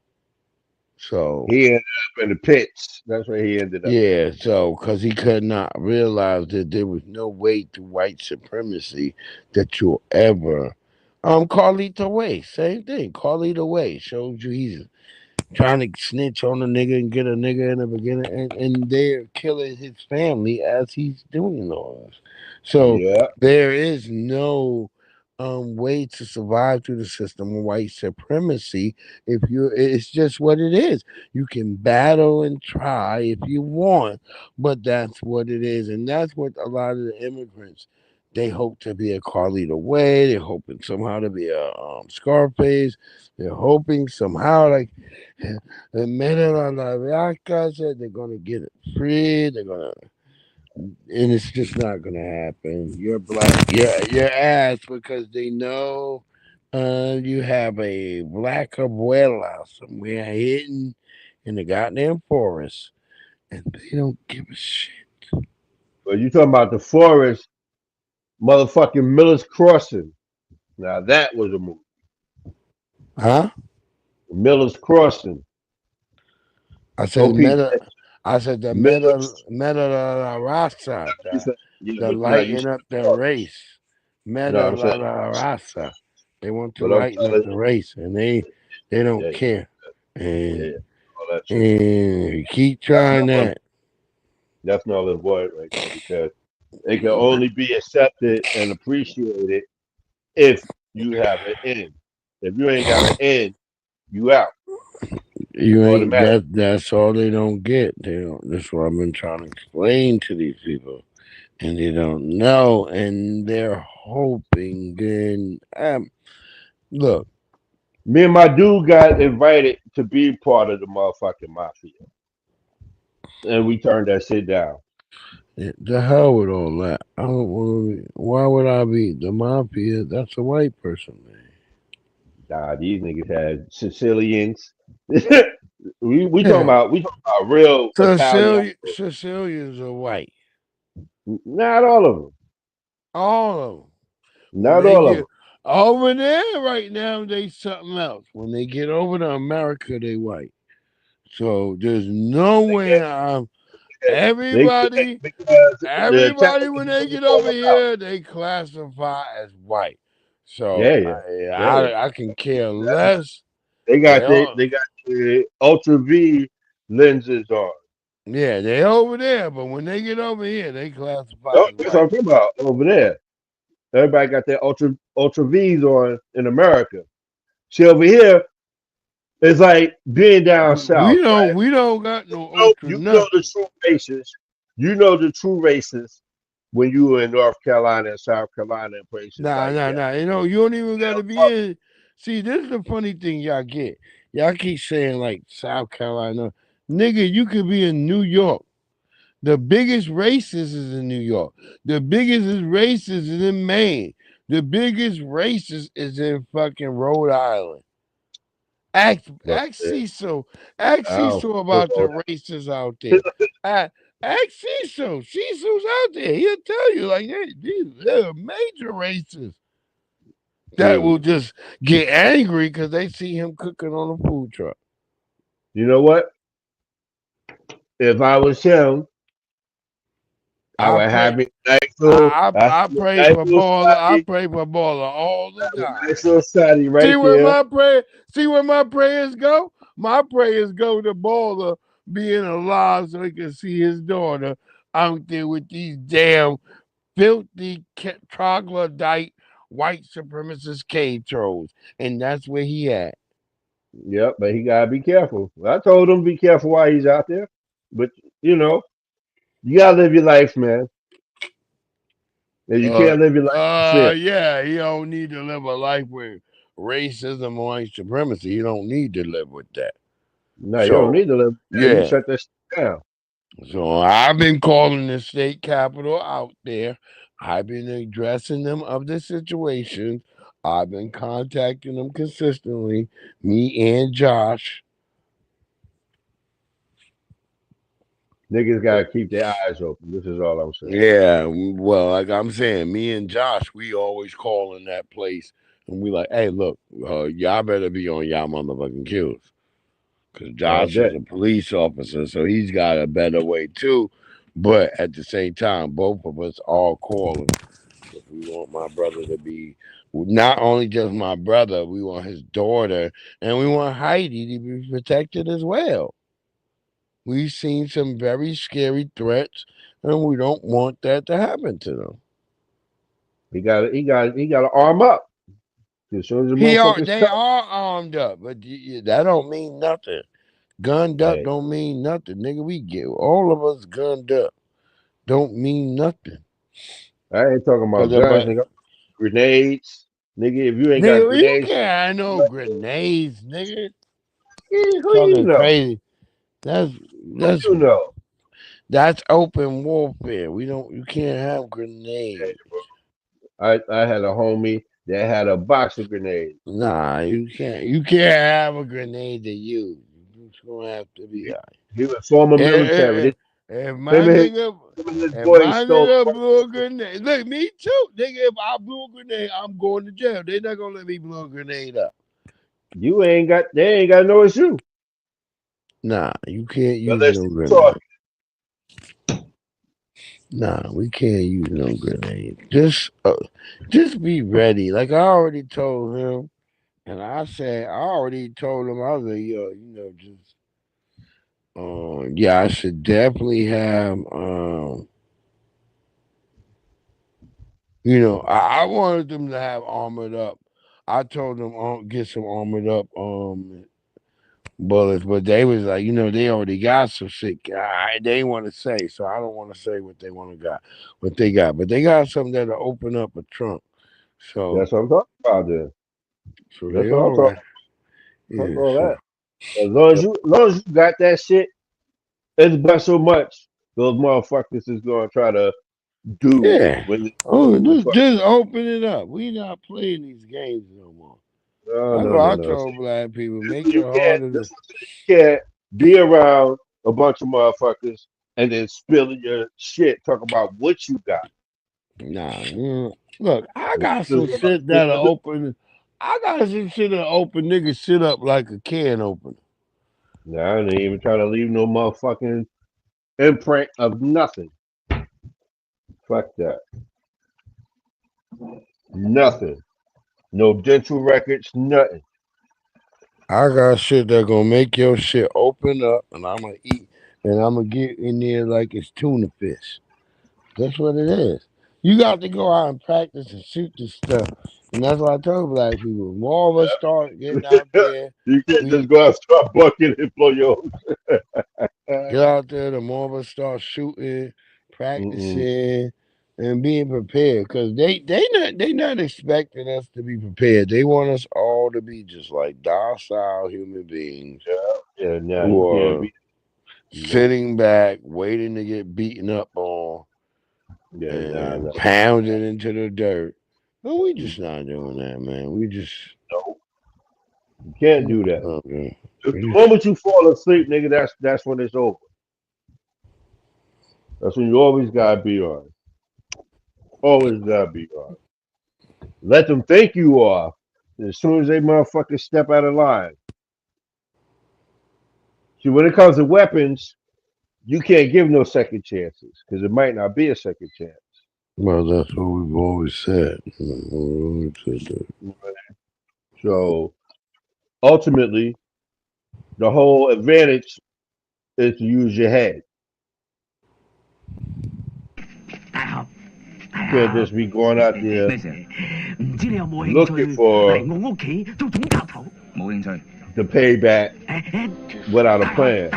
So he ended up in the pits. That's where he ended up. Yeah, so because he could not realize that there was no way to white supremacy that you'll ever. Carlito Way, same thing. Carlito Way shows you he's trying to snitch on a nigga and get a nigga in the beginning, and they're killing his family as he's doing all this. So Yeah. there is no way to survive through the system of white supremacy. It's just what it is. You can battle and try if you want, but that's what it is, and that's what a lot of the immigrants. They hope to be a Carlito Way. They're hoping somehow to be a Scarface. They're hoping somehow, like the minute on the Alaska said they're gonna get it free. They're gonna, and it's just not gonna happen. You're black. You're ass because they know you have a black abuela somewhere hidden in the goddamn forest, and they don't give a shit. But you talking about the forest, motherfucking Miller's Crossing. Now that was a movie. Huh? Miller's Crossing. I said the Miller's meta la raza, the lighten up the race. Meta No, la raza. They want to But I'm lighten up telling the race, and they don't Yeah, care. And yeah, all that shit. and keep trying that. That's not the word right there because it can only be accepted and appreciated if you have an end. If you ain't got an end, you out. You ain't Automatic. that's all they don't get. They don't. That's what I've been trying to explain to these people, and they don't know, and they're hoping. And look, Me and my dude got invited to be part of the motherfucking mafia, and we turned that shit down. the hell with all that. I don't want to be. Why would I be the mafia? That's a white person, man. Nah, these niggas had Sicilians. we talking about real Italian. Sicilians are white. Not all of them. All of them. Not all of them. Over there right now, they something else. When they get over to America, they white. So there's no way everybody when they get over here, they classify as white. So I can care less. They got the Ultra V lenses on. Yeah, they over there, but when they get over here, they classify. That's what I'm talking about over there. Everybody got their Ultra V's on in America. See over here, it's like being down south. We don't got no Ultra. You know the true races. You know the true races when you were in North Carolina and South Carolina and places. Nah. You know, you don't even got to be in. See, this is the funny thing y'all get. Y'all keep saying like South Carolina. Nigga, you could be in New York. The biggest races is in New York. The biggest races is in Maine. The biggest races is in fucking Rhode Island. Ask Cecil. Ask Cecil about the races out there. Ask Cecil. Cecil's out there. He'll tell you like, hey, these are major races that will just get angry because they see him cooking on a food truck. You know what? If I was him, I would have it. I pray for Baller. I pray for Baller all the time. Nice little Saudi right there. See where my prayers go? My prayers go to Baller being alive so he can see his daughter out there with these damn filthy troglodyte white supremacist cave trolls, and that's where he at. Yep, but he gotta be careful. I told him be careful while he's out there, but you know, you gotta live your life, man. And you can't live your life. Yeah, you don't need to live a life with racism or white supremacy. You don't need to live with that. No, you don't need to live. Yeah, you shut that shit down. So I've been calling the state capitol out there. I've been addressing them of the situation. I've been contacting them consistently. Me and Josh. Niggas gotta keep their eyes open. This is all I'm saying. Yeah, well, like I'm saying, me and Josh, we always call in that place, and we like, hey, look, y'all better be on y'all motherfucking kills, because Josh is a police officer, so he's got a better way too. But at the same time, both of us are calling. If we want my brother to be not only just my brother, we want his daughter, and we want Heidi to be protected as well. We've seen some very scary threats, and we don't want that to happen to them. He got to arm up. As soon as they are armed up, but that don't mean nothing. Gunned up don't mean nothing, nigga. We get all of us gunned up. Don't mean nothing. I ain't talking about guns, nigga. Grenades, nigga. If you ain't got grenades, you can't have no grenades, nigga. Who you know? Crazy. That's you know. That's open warfare. You can't have grenades. I had a homie that had a box of grenades. Nah, you can't. You can't have a grenade to use. It's gonna have to be. He was former military. If my nigga blew a grenade, look, me too, nigga. If I blew a grenade, I'm going to jail. They're not gonna let me blow a grenade up. They ain't got no issue. Nah, you can't use no grenade. Nah, we can't use no grenade. Just be ready. Like I already told him, and I already told him, I was like, yo, yeah, I should definitely have, I wanted them to have armored up. I told them get some armored up bullets, but they was like, they already got some shit. They didn't want to say, so I don't want to say what they got, but they got something that'll open up a trunk. So that's what I'm talking about there. So that's what I'm talking about. As long as you got that shit, it's but so much those motherfuckers is gonna try to do. Yeah. Just open it up. We not playing these games no more. I told black people, make your heart. You can't be around a bunch of motherfuckers and then spilling your shit. Talk about what you got. Nah, look, I got some shit that'll open. I got some shit that'll open niggas shit up like a can opener. Nah, I ain't even trying to leave no motherfucking imprint of nothing. Fuck that. Nothing. No dental records, nothing. I got shit that gonna make your shit open up, and I'm gonna eat, and I'm gonna get in there like it's tuna fish. That's what it is. You got to go out and practice and shoot this stuff. And that's what I told black people. More of us start getting out there. You can't just go out and start bucking and blow your get out there, the more of us start shooting, practicing, and being prepared. Because they not expecting us to be prepared. They want us all to be just like docile human beings. Who are sitting back, waiting to get beaten up on. And pounded into the dirt. But we just not doing that, man. We just you can't do that. The moment you fall asleep, nigga, that's when it's over. That's when you always gotta be on. Always gotta be on. Let them think you are. As soon as they motherfuckers step out of line. See, when it comes to weapons, you can't give no second chances because it might not be a second chance. Well, that's what we've always said. So, ultimately, the whole advantage is to use your head. You can't just be going out there looking for the payback without a plan.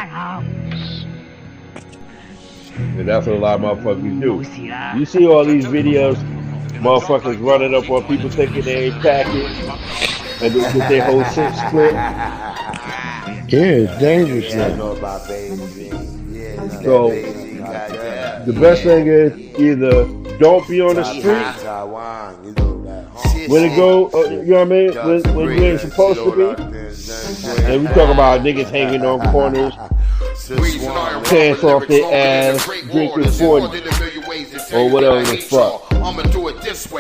And that's what a lot of motherfuckers do. You see all these videos, motherfuckers running up on people thinking they ain't packing, and they get their whole shit split. Yeah, it's dangerous now. So, the best thing is either don't be on the street when it go, you know what I mean? When you ain't supposed to be. And we talk about niggas hanging on corners, pants off their ass, drinking 40 or whatever the fuck.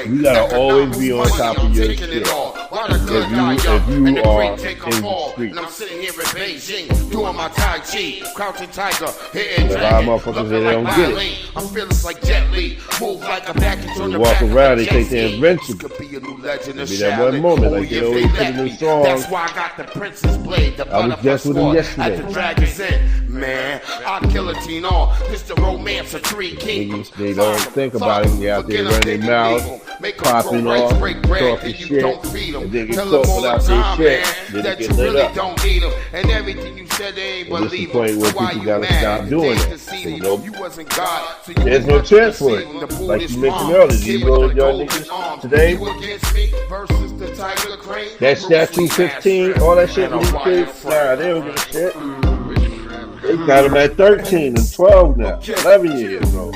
You gotta always be on top of your shit. If if you are in the street. And I'm sitting here in Beijing doing my Tai Chi, crouching tiger, hitting A lot of motherfuckers they don't get it. I'm feeling like Jet Li, move like a package on the Walk back of around, a they think jet they're ski. invincible. Could be a new legend of Be that Shaolin. one moment, Only like, you if know, they he put let in me. his song. That's why I got the Princess Blade, the I was just with him Butterfly yesterday. At the Dragon's Inn, man. I guillotine on. This the romance of three kings. Niggas, they don't think about it. They out there running their mouth, popping off, talking shit, and they get caught without their shit. Then they get lit up. Don't need them. And everything you said, they ain't And this is believe the point where why people you gotta mad? stop doing They it. deceiving You know, you wasn't God, so you there's was no much chance for it. deceiving. The fool Like is you mentioned wrong. earlier, these Give little it young the niggas golden today, arm. You against me versus the Tiger Crane. that statue 15, all that shit with these kids, nah, they don't give a shit. They got them at 13 and 12 now, 11 years old.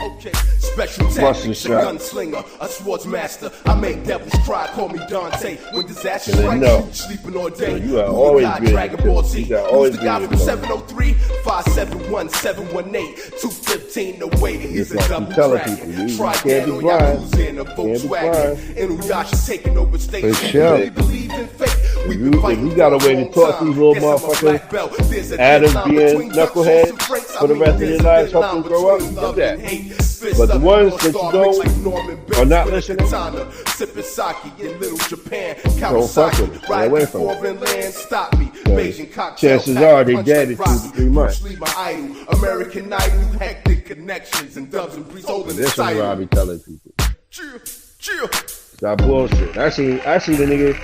Special Busting tactics, a shot. gunslinger, a swords master. I make devils cry, call me Dante. When disaster And they strikes, know. you sleeping all day. You are Who always got good at Dragon this. Ball Z? You got Who's always the good guy at from this. 703 571 718 215 away? He's a Just like double you telling dragon. people, you Try can't be down on blind. Yakuza in a Can't be Volkswagen. blind. Inuyasha taking over station. For sure. Really believe in fate. If you got a way to talk these little motherfuckers out of being knuckleheads for the rest of their lives, help them grow up, do that. But the ones that you don't are not listening, Sipping sake in Little Japan. don't fuck with it. Stay away from it. Foreign land, stop me. Beijing cocktail, Chances are they punch dead me, in 2 rock to me. 3 months. Bruce Lee, my idol. American Idol, hectic connections and dubs and breeze holding the This is what I title. be telling people. Chill. Stop bullshit. I see the nigga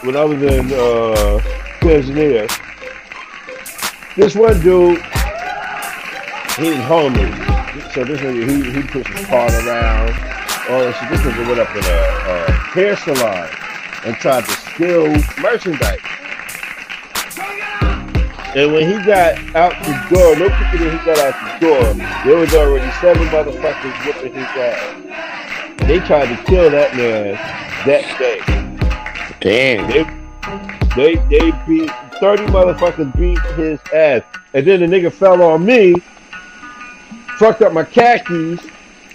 when I was in Tanzania. This one dude, he's homeless. So this nigga, he puts his cart around. Oh, so this nigga went up in a hair salon and tried to steal merchandise. And when he got out the door, no quicker than he got out the door, there was already 7 motherfuckers whipping his ass. They tried to kill that man that day. Damn. They beat 30 motherfuckers beat his ass. And then the nigga fell on me, fucked up my khakis.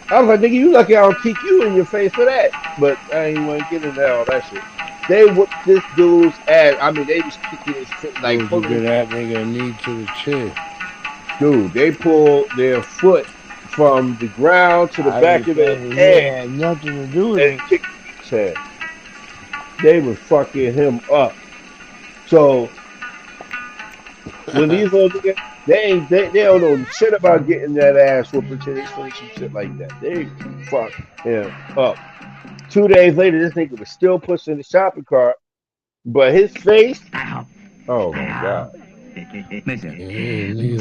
I was like, nigga, you lucky I don't kick you in your face for that. But I ain't want to get into all that shit. They whooped this dude's ass. I mean, they was kicking his foot like You get that nigga a knee to the chin. Dude, they pulled their foot from the ground to the back of their head. Had nothing to do with And it. kicked his head. They was fucking him up. So when these little niggas, they don't know shit about getting that ass whooped until they say some shit like that. They fuck him up. 2 days later, this nigga was still pushing the shopping cart, but his face, oh my god. Niggas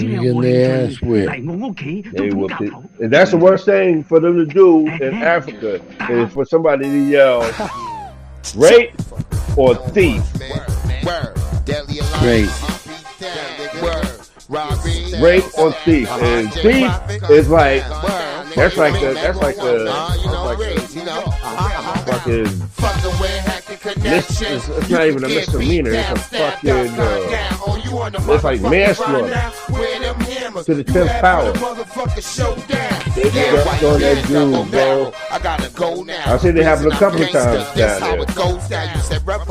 be getting their ass whipped. They whooped it. And that's the worst thing for them to do in Africa is for somebody to yell rape or thief. Great. Rape or thief. And thief is like that's like a fucking it's not even a misdemeanor, it's a fucking it's like manslaughter to the 10th power. They jumped on that dude, bro. I've seen it happen a couple of times down there.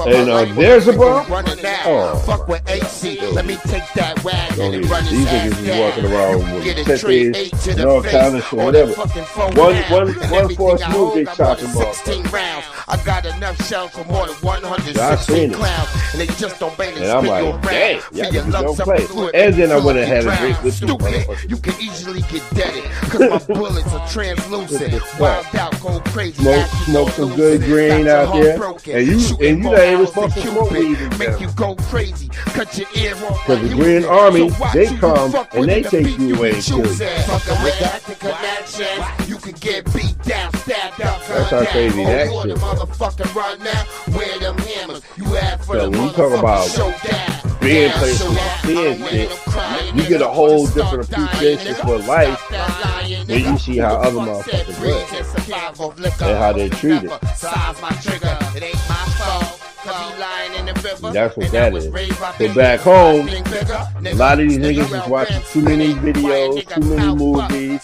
And there's a bro. Oh, let me take that wagon and run these niggas is walking around with tetties and all kind of shit, whatever. One false move, they chop him off. I got enough shells for more than 100 I seen it. clowns, and they just don't bang And I'm like, dang, yeah, y'all don't play. And then I went and had a drink with you, motherfucker. You can easily get deaded, cause my bullets are translucent. Wild out, go crazy. Smoke some good green out there. And you not even supposed to smoke weed in Make there. you go crazy, cut your ear off. Because the Green Army, they come and they take you away and kill you. Fucking with that connection, you can get beat down, stabbed up. That's how crazy that shit is. Motherfucking run now, wear them hammers. You have for So the when you talk about showdown. being places, seeing shit, you get a whole different appreciation for life when you see how other motherfuckers live and how they're treated. Size my trigger, it ain't my fault. Cause he lying in That's what that is. So back home, a lot of these niggas is watching too many videos, too many movies,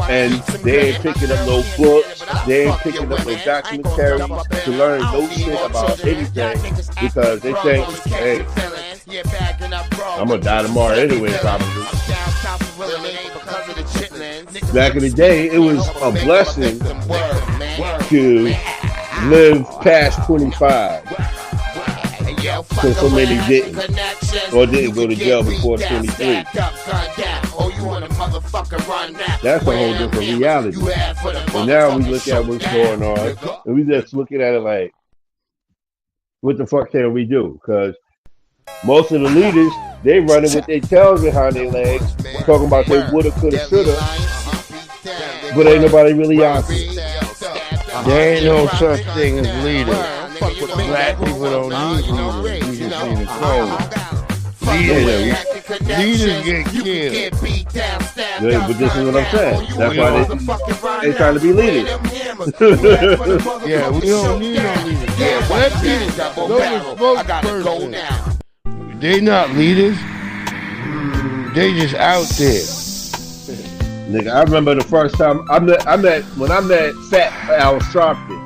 and they ain't picking up no books, they ain't picking up no documentaries to learn no shit about anything because they think, hey, I'm gonna die tomorrow anyway, probably. Back in the day, it was a blessing to live past 25. So many didn't, or didn't go to jail before 23. That's a whole different reality. And now we look at what's going on, and we just looking at it like, what the fuck can we do? Because most of the leaders, they running with their tails behind their legs, talking about they woulda, coulda, shoulda, but ain't nobody really out there. There ain't no such thing as leaders. Black people don't need leaders. We just need a code. Leaders get killed. Yeah, but this is what I'm saying. That's why they trying to be leaders. Yeah, we don't need no leaders. Yeah, black people, those are spokespersons. They not leaders. They just out there. Nigga, I remember the first time I met Fat Al Sharpton.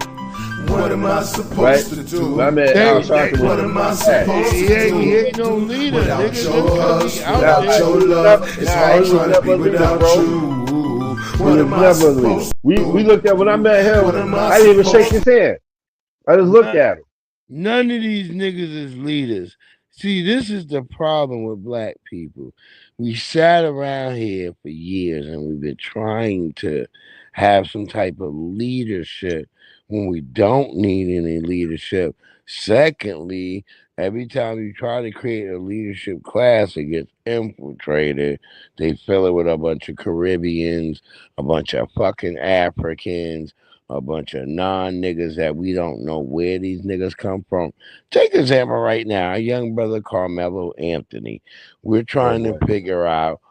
What am I supposed to do? When I met Al Sharpton, what am I supposed to do? He ain't no leader. Without your hustle, without your love, it's hard trying to be without you. What am I supposed to do? We looked at when I met him. I didn't even shake his hand. I just looked at him. None of these niggas is leaders. See, this is the problem with black people. We sat around here for years and we've been trying to have some type of leadership when we don't need any leadership. Secondly, every time you try to create a leadership class, it gets infiltrated. They fill it with a bunch of Caribbeans, a bunch of fucking Africans, a bunch of non-niggas that we don't know where these niggas come from. Take an example right now, our young brother Carmelo Anthony. We're trying to figure out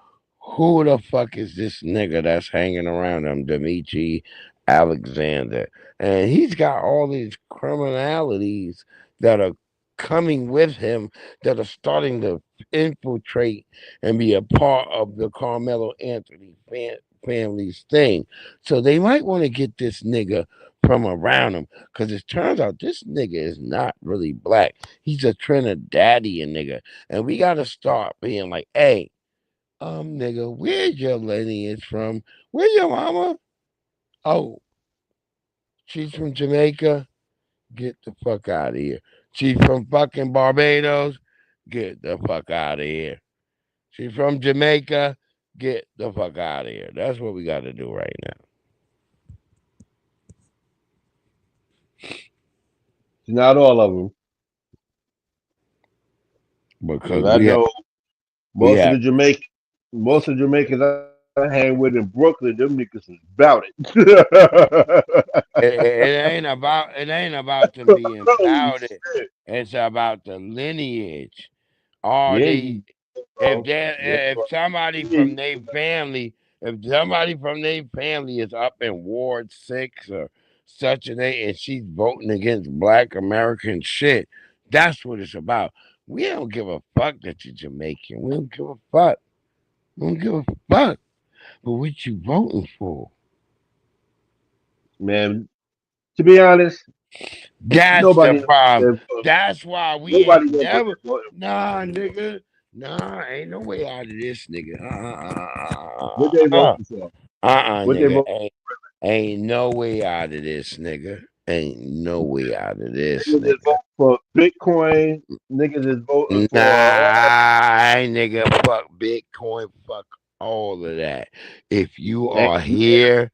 who the fuck is this nigga that's hanging around him, Demetri Alexander. And he's got all these criminalities that are coming with him that are starting to infiltrate and be a part of the Carmelo Anthony family's thing. So they might want to get this nigga from around him because it turns out this nigga is not really black. He's a Trinidadian nigga. And we got to start being like, hey, nigga, where's your lineage from? Where's your mama? Oh, she's from Jamaica. Get the fuck out of here. She's from fucking Barbados. Get the fuck out of here. She's from Jamaica. Get the fuck out of here. That's what we got to do right now. Not all of them. Because I know most of the Jamaicans I hang with in Brooklyn, them niggas is about it. it ain't about them being about it. It's about the lineage. If somebody from their family is up in Ward 6 or such and she's voting against Black American shit, that's what it's about. We don't give a fuck that you're Jamaican. We don't give a fuck. We don't give a fuck. But what you voting for? Man, to be honest, that's the problem. That's why we ain't never. Nah, nigga. Nah, ain't no way out of this, nigga. What they voting for? Nigga. Ain't no way out of this, nigga. Ain't no way out of this. Niggas is voting for Bitcoin. Niggas is voting for. Nigga, fuck Bitcoin. Fuck all of that. If you are here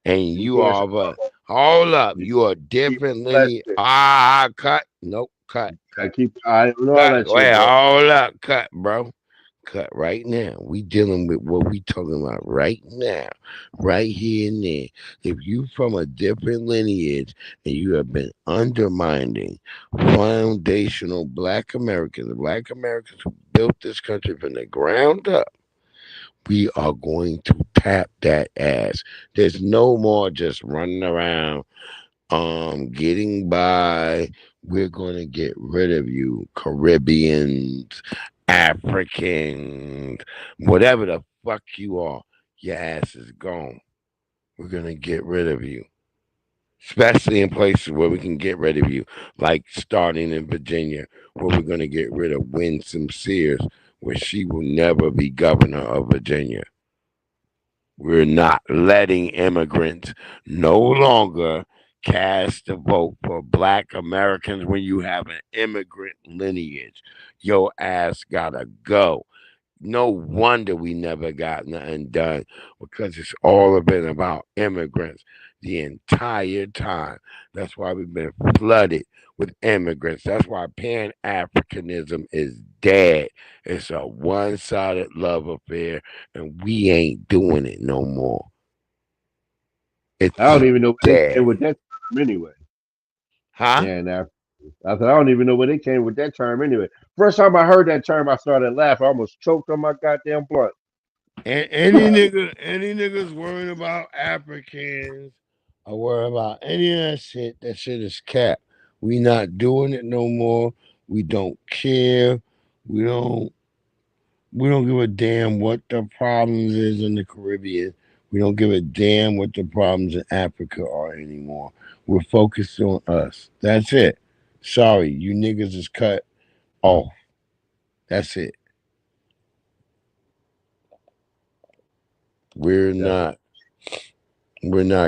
and you are, hold up, you are differently. Cut. Nope, cut. I keep. I know that shit. Wait, hold up, cut, bro. Cut right now. We dealing with what we talking about right now, right here and there. If you from a different lineage and you have been undermining foundational Black Americans, the Black Americans who built this country from the ground up, we are going to tap that ass. There's no more just running around, getting by we're going to get rid of you, Caribbeans, Africans, whatever the fuck you are. Your ass is gone. We're going to get rid of you. Especially in places where we can get rid of you, like starting in Virginia, where we're going to get rid of Winsome Sears, where she will never be governor of Virginia. We're not letting immigrants no longer cast a vote for Black Americans when you have an immigrant lineage. Your ass gotta go. No wonder we never got nothing done, because it's all been about immigrants the entire time. That's why we've been flooded with immigrants. That's why Pan Africanism is dead. It's a one-sided love affair, and we ain't doing it no more. It's I don't even know where they dead. came with that term anyway. Huh? Yeah, I said I don't even know where they came with that term anyway. First time I heard that term, I started laughing. I almost choked on my goddamn blunt. And any niggas worrying about Africans or worrying about any of that shit is cap. We not doing it no more. We don't care. We don't give a damn what the problems is in the Caribbean. We don't give a damn what the problems in Africa are anymore. We're focused on us. That's it. Sorry, you niggas is cut off. That's it. We're not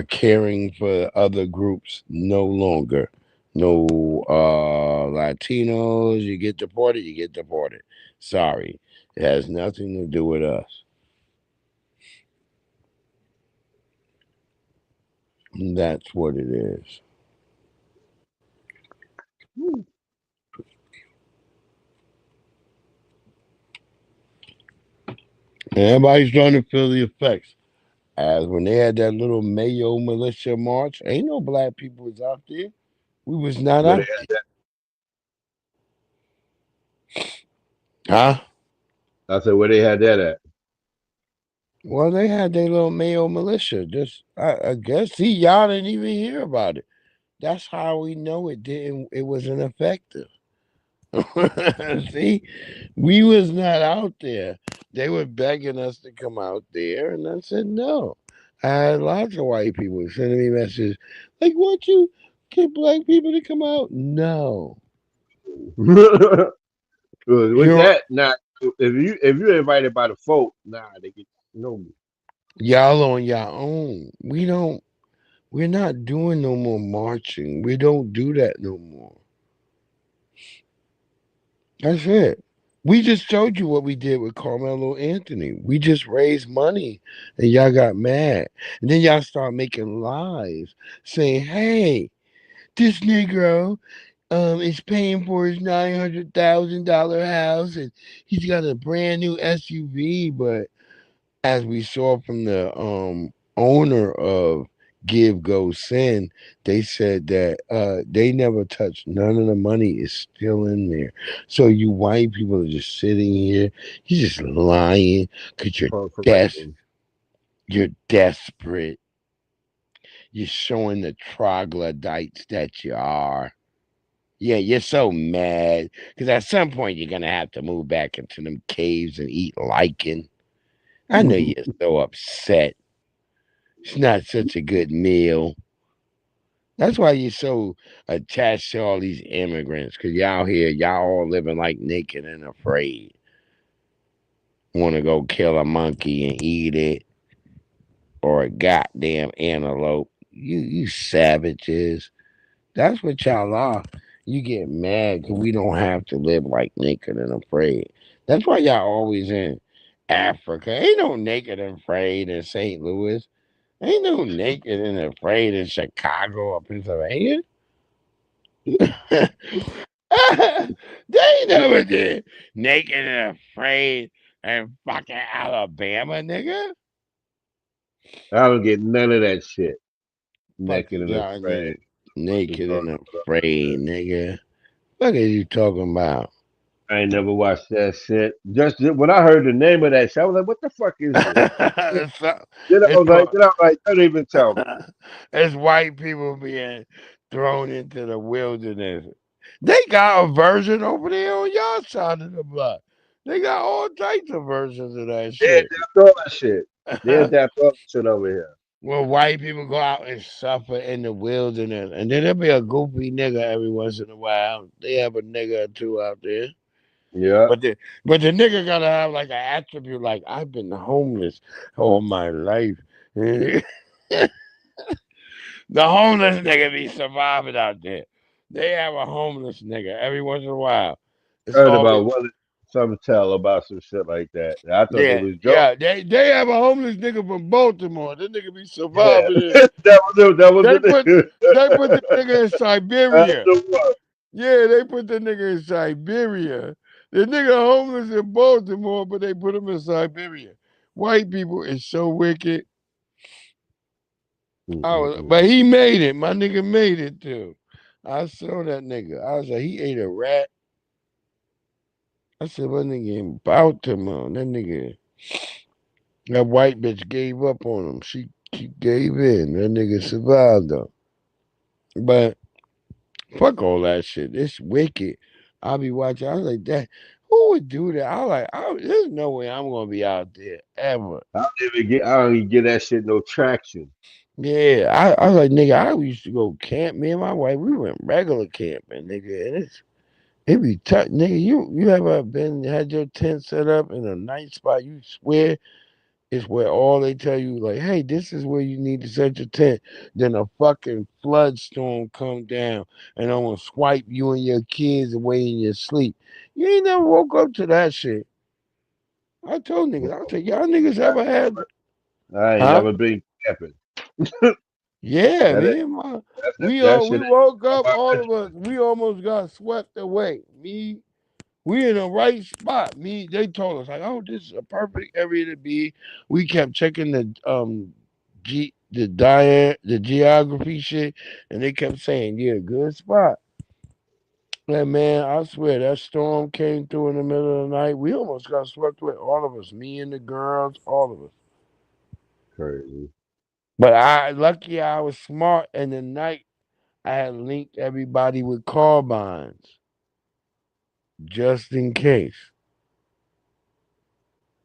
caring for other groups no longer. No Latinos, you get deported. Sorry. It has nothing to do with us. And that's what it is. Everybody's trying to feel the effects. As when they had that little Mayo militia march, ain't no Black people was out there. We was not out there. Huh? I said, where they had that at? Well, they had their little Mayo militia. Just, I guess, see, y'all didn't even hear about it. That's how we know it wasn't effective. See, we was not out there. They were begging us to come out there, and I said no. I had lots of white people sending me messages like, "Won't you get Black people to come out?" No. With that, nah. If you're invited by the folk, nah, they get no. Y'all on your own. We're not doing no more marching. We don't do that no more. That's it. We just told you what we did with Carmelo Anthony. We just raised money and y'all got mad. And then y'all start making lies saying, hey, this Negro is paying for his $900,000 house and he's got a brand new SUV. But as we saw from the owner of Give Go Send, they said that they never touched, none of the money is still in there. So you white people are just sitting here, you're just lying because you're desperate. You're showing the troglodytes that you are. Yeah, you're so mad because at some point you're gonna have to move back into them caves and eat lichen. I know you're so upset. It's not such a good meal. That's why you're so attached to all these immigrants, because y'all here, y'all all living like naked and afraid. Want to go kill a monkey and eat it, or a goddamn antelope. You savages. That's what y'all are. You get mad because we don't have to live like naked and afraid. That's why y'all always in Africa. Ain't no naked and afraid in St. Louis. Ain't no naked and afraid in Chicago or Pennsylvania. They never did naked and afraid in fucking Alabama, nigga. I don't get none of that shit. Naked and afraid. Naked and afraid, nigga. What are you talking about? I ain't never watched that shit. Just when I heard the name of that show, I was like, "What the fuck is this?" Don't even tell me. It's white people being thrown into the wilderness. They got a version over there on your side of the block. They got all types of versions of that They shit. adapt all that shit. They adapt all that shit over here. Well, white people go out and suffer in the wilderness, and then there'll be a goofy nigga every once in a while. They have a nigga or two out there. Yeah. But the nigga gotta have like an attribute like I've been homeless all my life. The homeless nigga be surviving out there. They have a homeless nigga every once in a while. It's Heard always about some tell about some shit like that. I thought they yeah, was joking. yeah. They have a homeless nigga from Baltimore. That nigga be Yeah. surviving it. That was They the put the nigga in That's Siberia. the one. Yeah, they put the nigga in Siberia. The nigga homeless in Baltimore, but they put him in Siberia. White people is so wicked. But he made it. My nigga made it too. I saw that nigga. I was like, he ate a rat. I said, my nigga in Baltimore. That white bitch gave up on him. She gave in. That nigga survived though. But fuck all that shit. It's wicked. I'll be watching. I was like, that. Who would do that? I was like, there's no way I'm gonna be out there ever. I don't even get that shit no traction. Yeah, I was like, nigga, I used to go camp. Me and my wife, we went regular camping, nigga, and it be tough, nigga. You ever had your tent set up in a nice spot? You swear it's where all they tell you, like, hey, this is where you need to set your tent. Then a fucking flood storm come down and almost swipe you and your kids away in your sleep. You ain't never woke up to that shit. I told niggas, I said, y'all niggas ever had? I ain't never been camping. Yeah, That me and my we shit woke up, all of us, we almost got swept away. We in the right spot. They told us like, oh, this is a perfect area to be. We kept checking the the geography shit, and they kept saying, yeah, good spot. And man, I swear that storm came through in the middle of the night. We almost got swept away, all of us, me and the girls, all of us. Crazy. But lucky I was smart. In the night, I had linked everybody with carbines, just in case.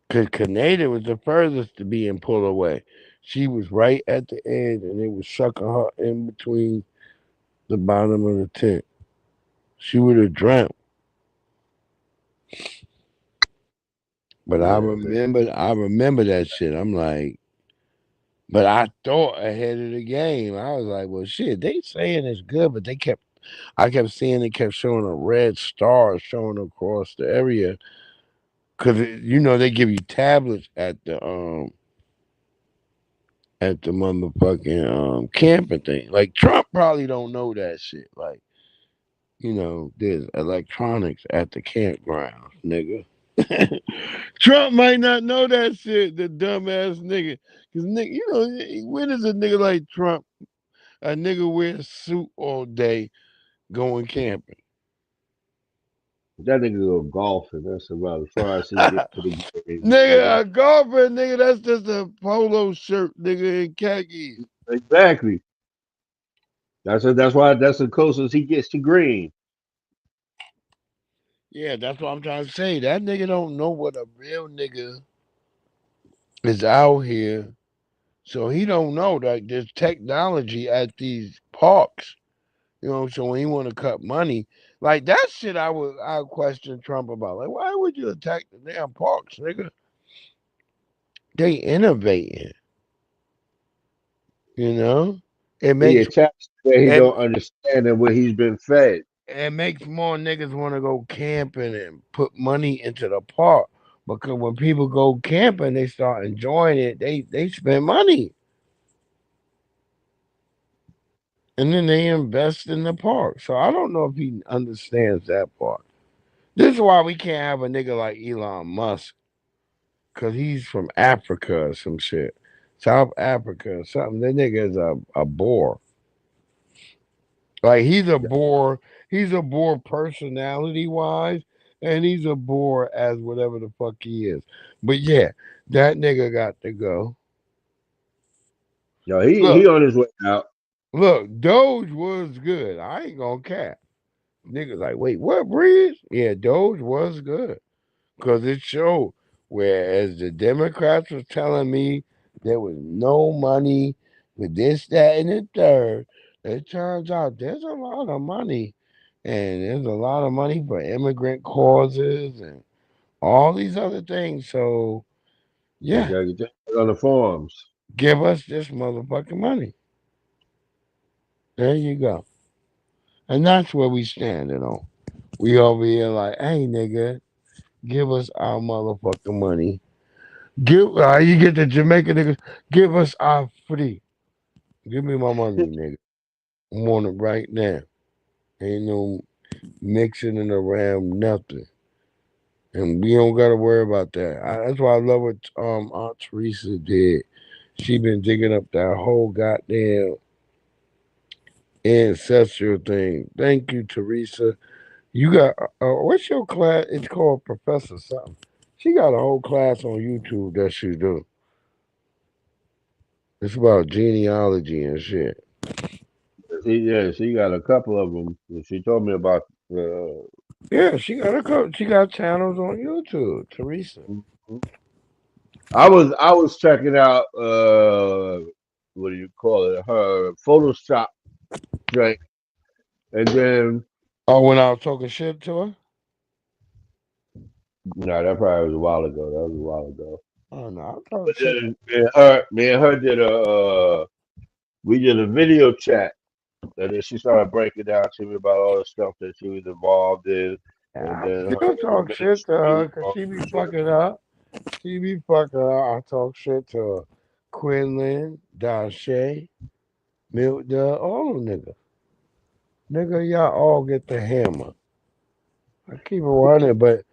Because Canada was the furthest to being pulled away. She was right at the end, and it was sucking her in between the bottom of the tent. She would have drowned. But I remember that shit. I'm like, but I thought ahead of the game. I was like, well, shit, they saying it's good, but I kept seeing it kept showing a red star showing across the area. Cause they give you tablets at the motherfucking camping thing. Like Trump probably don't know that shit. Like, there's electronics at the campground, nigga. Trump might not know that shit, the dumbass nigga. Cause nigga, when is a nigga like Trump, a nigga wear a suit all day going camping? That nigga go golfing. That's about as far as he get to the game. Nigga, a golfer, nigga, that's just a polo shirt, nigga, in khakis. Exactly. That's why that's the closest he gets to green. Yeah, that's what I'm trying to say. That nigga don't know what a real nigga is out here. So he don't know that there's technology at these parks. So when he want to cut money, like that shit I would question Trump about. Like, why would you attack the damn parks, nigga? They innovating. It makes he attacks where he don't understand and where he's been fed. It makes more niggas want to go camping and put money into the park. Because when people go camping, they start enjoying it. They spend money. And then they invest in the park. So I don't know if he understands that part. This is why we can't have a nigga like Elon Musk. Because he's from Africa or some shit. South Africa or something. That nigga is a bore. Like he's a bore. He's a bore personality wise. And he's a bore as whatever the fuck he is. But yeah, that nigga got to go. Yo, he on his way out. Look, Doge was good. I ain't gonna cap. Niggas like, wait, what, Breeze? Yeah, Doge was good. Because it showed. Whereas the Democrats was telling me there was no money for this, that, and the third, it turns out there's a lot of money. And there's a lot of money for immigrant causes and all these other things. So, You yeah, gotta get that on the forums. give us this motherfucking money. There you go. And that's where we standing on. We over here like, hey, nigga, give us our motherfucking money. Give you get the Jamaican niggas. Give us our free. Give me my money, nigga. I want it right now. Ain't no mixing it around nothing. And we don't gotta worry about that. That's why I love what Aunt Teresa did. She been digging up that whole goddamn ancestral thing. Thank you, Teresa. You got what's your class? It's called Professor something. She got a whole class on YouTube that she do. It's about genealogy and shit. She got a couple of them. She told me about. Yeah, she got a couple. She got channels on YouTube. Teresa. I was checking out what do you call it? Her Photoshop drink, and then when I was talking shit to her. No, that probably was a while ago. That was a while ago. Oh no, I thought But then me and her did we did a video chat, and then she started breaking down to me about all the stuff that she was involved in. And then I still talk shit to her because she be fucking up. She be fucking up. I talk shit to her. Quinlan, Dashe, Milk Dud, all them niggas. Nigga, y'all all get the hammer. I keep it running, but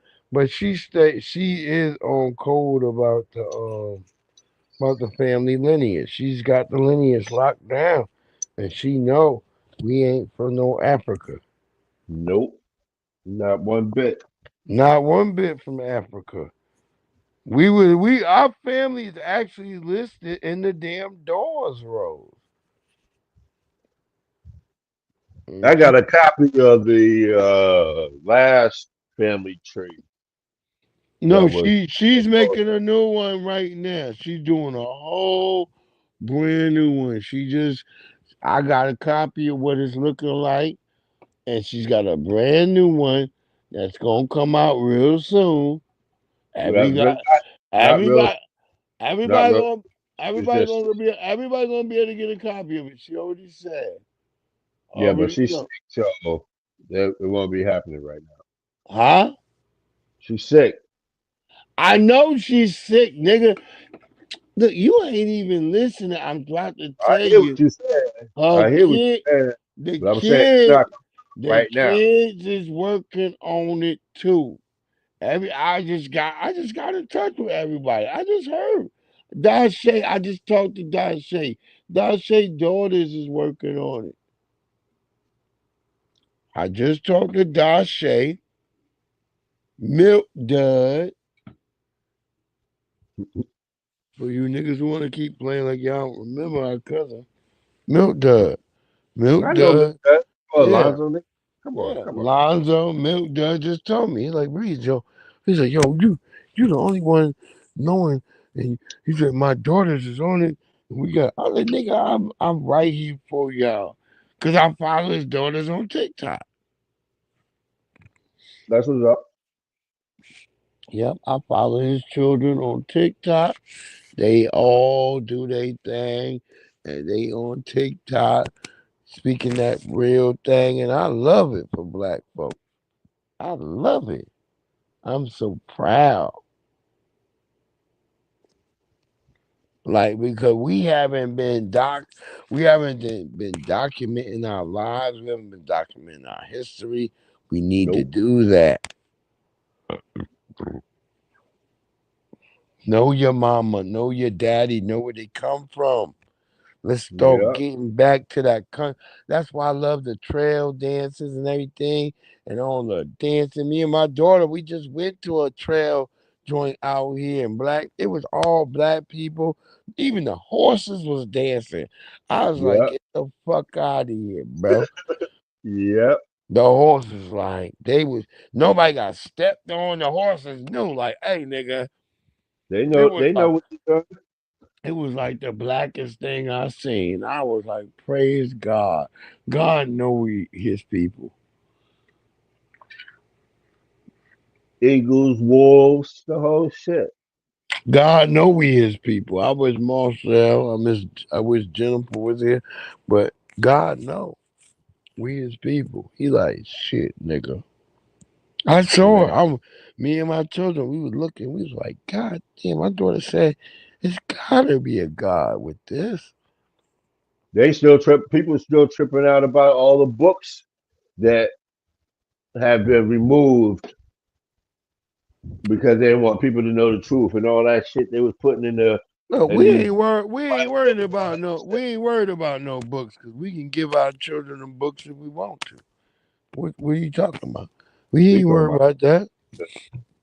she is on code about the family lineage. She's got the lineage locked down, and she know we ain't from no Africa. Nope, not one bit. Not one bit from Africa. Our family is actually listed in the damn Dawes Rolls. I got a copy of the last family tree. No, she's making a new one right now. She's doing a whole brand new one. I got a copy of what it's looking like, and she's got a brand new one that's gonna come out real soon. Everybody gonna be able to get a copy of it. She already said. Yeah, but she's sick, so it won't be happening right now. Huh? She's sick. I know she's sick, nigga. Look, you ain't even listening. I'm about to tell you. I hear what you said. I hear what you said. But I'm saying it's not right now. The kids is working on it too. I just got in touch with everybody. I just heard. Dashe, I just talked to Dashe. Dashe daughters is working on it. I just talked to Dashe. Milk Dud. For you niggas who want to keep playing like y'all remember our cousin. Milk Dud. Milk Dud. Oh, yeah. Lonzo, come on. Lonzo, Milk Dud just told me. He's like, Breeze, yo. He's like, yo, you the only one knowing. And he said, my daughters is on it. And we got other nigga, I'm right here for y'all. Cause I follow his daughters on TikTok. That's what's up. Yep, I follow his children on TikTok. They all do their thing, and they on TikTok speaking that real thing, and I love it for black folks. I love it. I'm so proud. Like, because we haven't been documenting our lives. We haven't been documenting our history. We need to do that. Know your mama, know your daddy, know where they come from. Let's start getting back to that. That's why I love the trail dances and everything and all the dancing. Me and my daughter, we just went to a trail joint out here in it was all black people. Even the horses was dancing. I was like, get the fuck out of here, bro. Yep. The horses, like, nobody got stepped on. The horses knew, like, hey, nigga. They know what they're doing. It was like the blackest thing I seen. I was like, praise God. God know his people. Eagles, wolves, the whole shit. God know we his people. I wish Marcel, I wish Jennifer was here, but God know we his people. He like, shit, nigga. I saw her. Me and my children, we was looking. We was like, God damn. My daughter said, it's gotta be a God with this. People still tripping out about all the books that have been removed because they didn't want people to know the truth and all that shit they was putting in the. Look, we ain't worried about no books because we can give our children them books if we want to. What are you talking about? We ain't worried about that.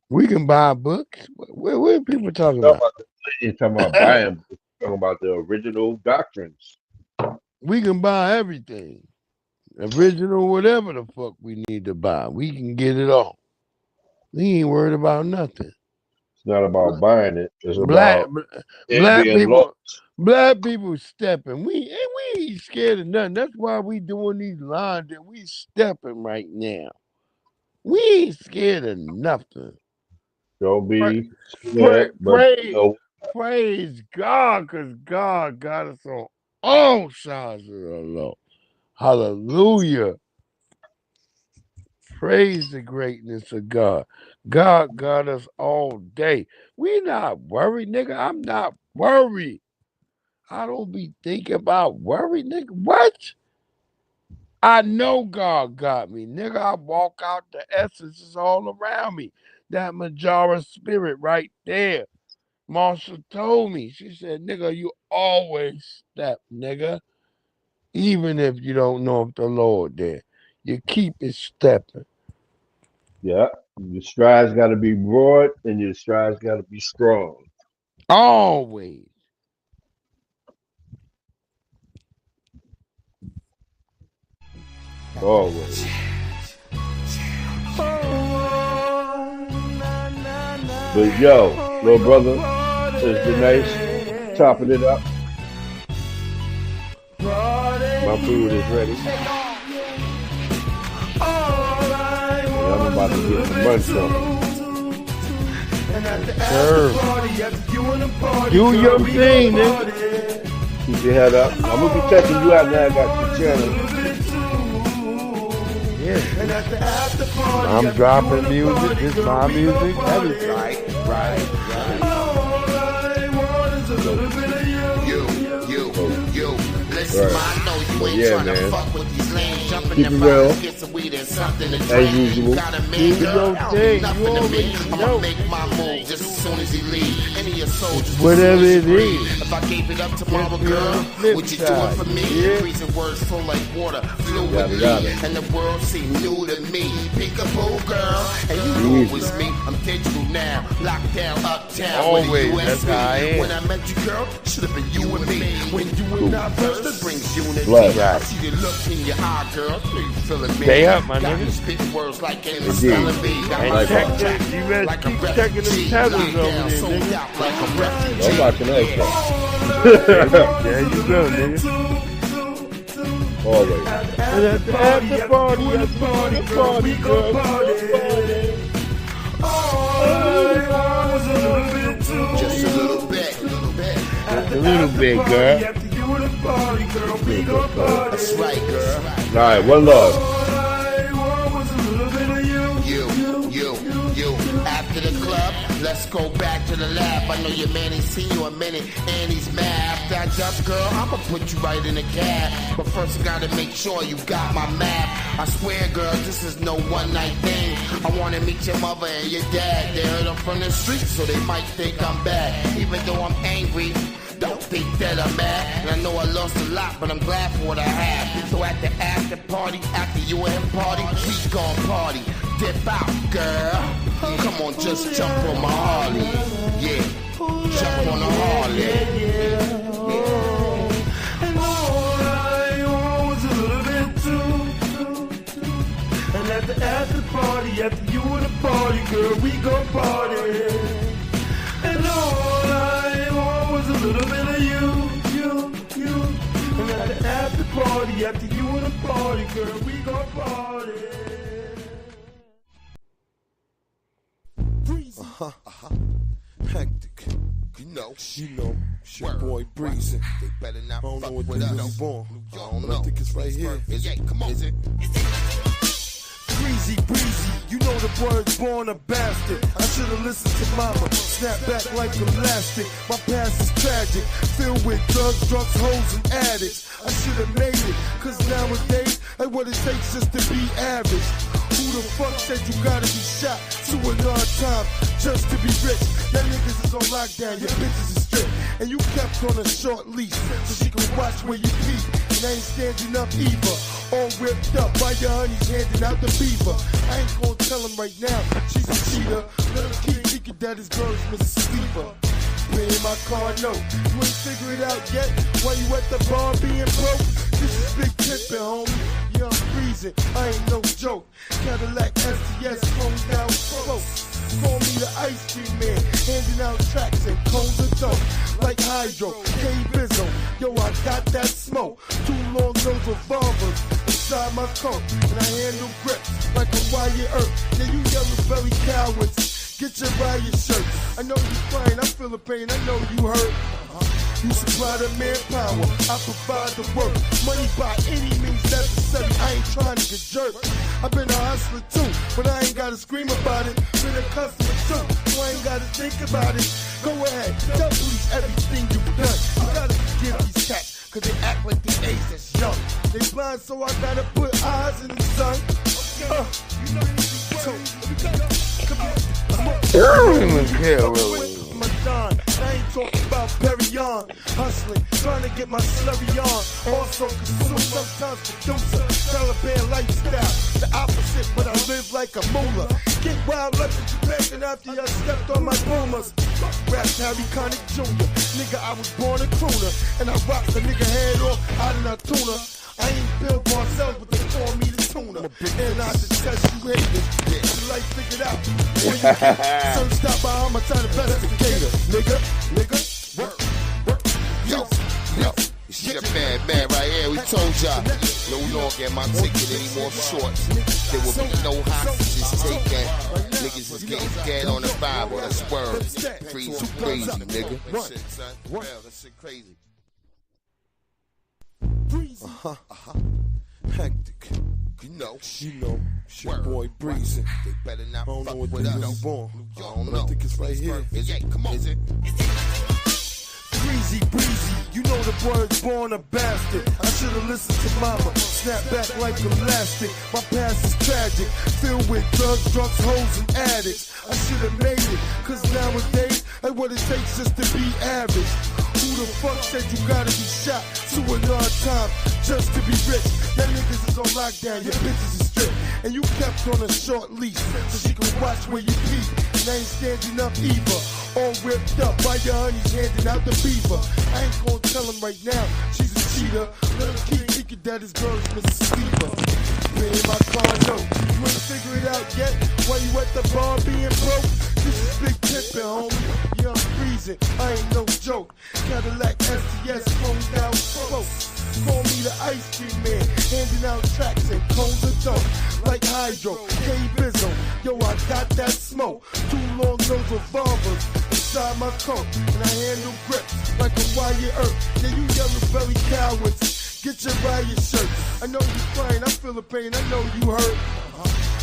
We can buy books. What are people talking about? You're talking about buying books. Talking about the original doctrines. We can buy everything. Original, whatever the fuck we need to buy. We can get it all. We ain't worried about nothing. It's not about buying it. It's about black people stepping. We ain't scared of nothing. That's why we doing these lines that we stepping right now. We ain't scared of nothing. Don't be scared. Praise God, because God got us on all sides of the law. Hallelujah. Praise the greatness of God. God got us all day. We not worried, nigga. I'm not worried. I don't be thinking about worry, nigga. What? I know God got me, nigga. I walk out, the essence is all around me. That Majara spirit right there. Marsha told me, she said, nigga, you always step, nigga. Even if you don't know if the Lord there. You keep it stepping. Yeah. Your strides got to be broad and your strides got to be strong. Always. Always. But yo, little brother, it's been nice chopping it up. My food is ready. And I'm about to get some lunch on. Sure. Do your thing, nigga. Keep your head up. I'm gonna be checking you out now. I got your channel. Yeah. I'm dropping music. This is my music. That is right. Yeah, man. Keep it real. As usual. Do your thing. You already know. Whatever it is. If I gave it up tomorrow, girl, would you do it for me? Freezing words flow like water, fluidly, and the world seem new to me. Peekaboo, girl, and you know it was me. I'm digital now, locked down, uptown. Always, that's how I am. When I met you, girl, should have been you and me. When you and I first, that brings unity. I see the look in your eye, girl. You feeling me? Stay up, my nigga. Spit words like any spelling bee. And you better keep checking them tethers over there, nigga. I'm watching that. There you go, nigga. Always. And at the after party, girl. Just a little bit. Just a little bit, girl. That's right, girl. All right, one love. You. After the club, let's go back to the lab. I know your man ain't seen you a minute, and he's mad. After I jump, girl, I'ma put you right in the cab. But first I gotta make sure you got my map. I swear, girl, this is no one-night thing. I wanna meet your mother and your dad. They heard I'm from the streets, so they might think I'm bad. Even though I'm angry, don't think that I'm mad. And I know I lost a lot, but I'm glad for what I have. So at the after party, after you and him party, we gon' party. Dip out, girl. Come on, just jump on my Harley. Yeah, jump on the Harley. And all I want was a little bit too. the after party, after you in the party, girl, we gon' party. And all I want was a little bit of you. And at the after party, after you in the party, girl, we gon' party. Hectic. You know, it's your boy Breezy. They better not fuck with us. Born. I don't know. I think it's right here. Is it? Come on. Is it? Breezy, you know the word's born a bastard. I should've listened to mama, snap back like elastic. My past is tragic, filled with drugs, drunks, hoes, and addicts. I should've made it, cause nowadays, ain't what it takes just to be average. Who the fuck said you gotta be shot 2 or 9 times just to be rich? That niggas is on lockdown, your bitches is strict. And you kept on a short leash, so she can watch where you pee. And I ain't standing up either. All whipped up by your honeys handing out the beaver. I ain't gonna tell him right now, she's a cheater. Let him keep thinking that his girl's Mrs. Stever. Paying my car note. You ain't figure it out yet? While you at the bar being broke? This is big tipping, homie. Yeah, I'm freezing. I ain't no joke. Cadillac STS comes down close. Call me the ice cream man, handing out tracks and cones of dope. Like Hydro, K-Bizzo, yo, I got that smoke. 2 long nose revolvers inside my coat. And I handle grips like a wire earth. Yeah, you yellow belly cowards, get your riot shirt. I know you crying, I feel the pain, I know you hurt. You supply the manpower, I provide the work. Money by any means necessary, I ain't trying to get jerked. I've been a hustler too, but I ain't gotta scream about it. Been a customer too, so I ain't gotta think about it. Go ahead, tell police everything you've done. You gotta forgive these cats, cause they act like the age that's young. They blind, so I gotta put eyes in the sun. I ain't talking about Perrion, hustling, trying to get my slurry on. Also consume, sometimes producer, Taliban lifestyle, the opposite, but I live like a moolah. Get wild like a Jamaican after I stepped on my boomers. Rap Harry Connick Jr., nigga, I was born a crooner, and I rock the nigga head off out in a tuna. I ain't Bill Barcells, but they call me the tuna. And I detest you haters. Get your life figured out. When you get sun stop by homicide investigator. Nigga, work. Yo, it's your man right here. We told y'all, no longer am I taking any more shorts. There will be no hostages taken. Niggas is getting dead on the Bible. That's word. Crazy, nigga. That shit crazy. Hectic. You know, it's your boy Breezy. They better not fuck with us. Born. I don't know. I think it's right here. Is it? Come on. Is it? Breezy, you know the word's born a bastard. I should've listened to mama, snap back like elastic. My past is tragic, filled with drugs, drunks, hoes, and addicts. I should've made it, cause nowadays, ain't what it takes just to be average. Who the fuck said you gotta be shot 2 or 9 times just to be rich? That niggas is on lockdown, your bitches is strict. And you kept on a short leash, so she can watch where you pee. And I ain't standing up either. All whipped up by your honeys handing out the beaver. I ain't gonna tell him right now, she's a cheater. Let him keep thinking that his girl's Mrs. Stever. Paying my car note. You ain't figure it out yet? While you at the bar being broke? This is big tipping, homie. Yeah, I'm freezing. I ain't no joke. Cadillac STS comes down close. Call me the ice cream man, handing out tracks and cones of dope. Like Hydro, K-Bizzo, yo, I got that smoke. 2 long nose revolvers inside my coat. And I handle grips like a wire earth. Yeah, you yellow belly cowards, get your riot shirt. I know you crying, I feel the pain, I know you hurt.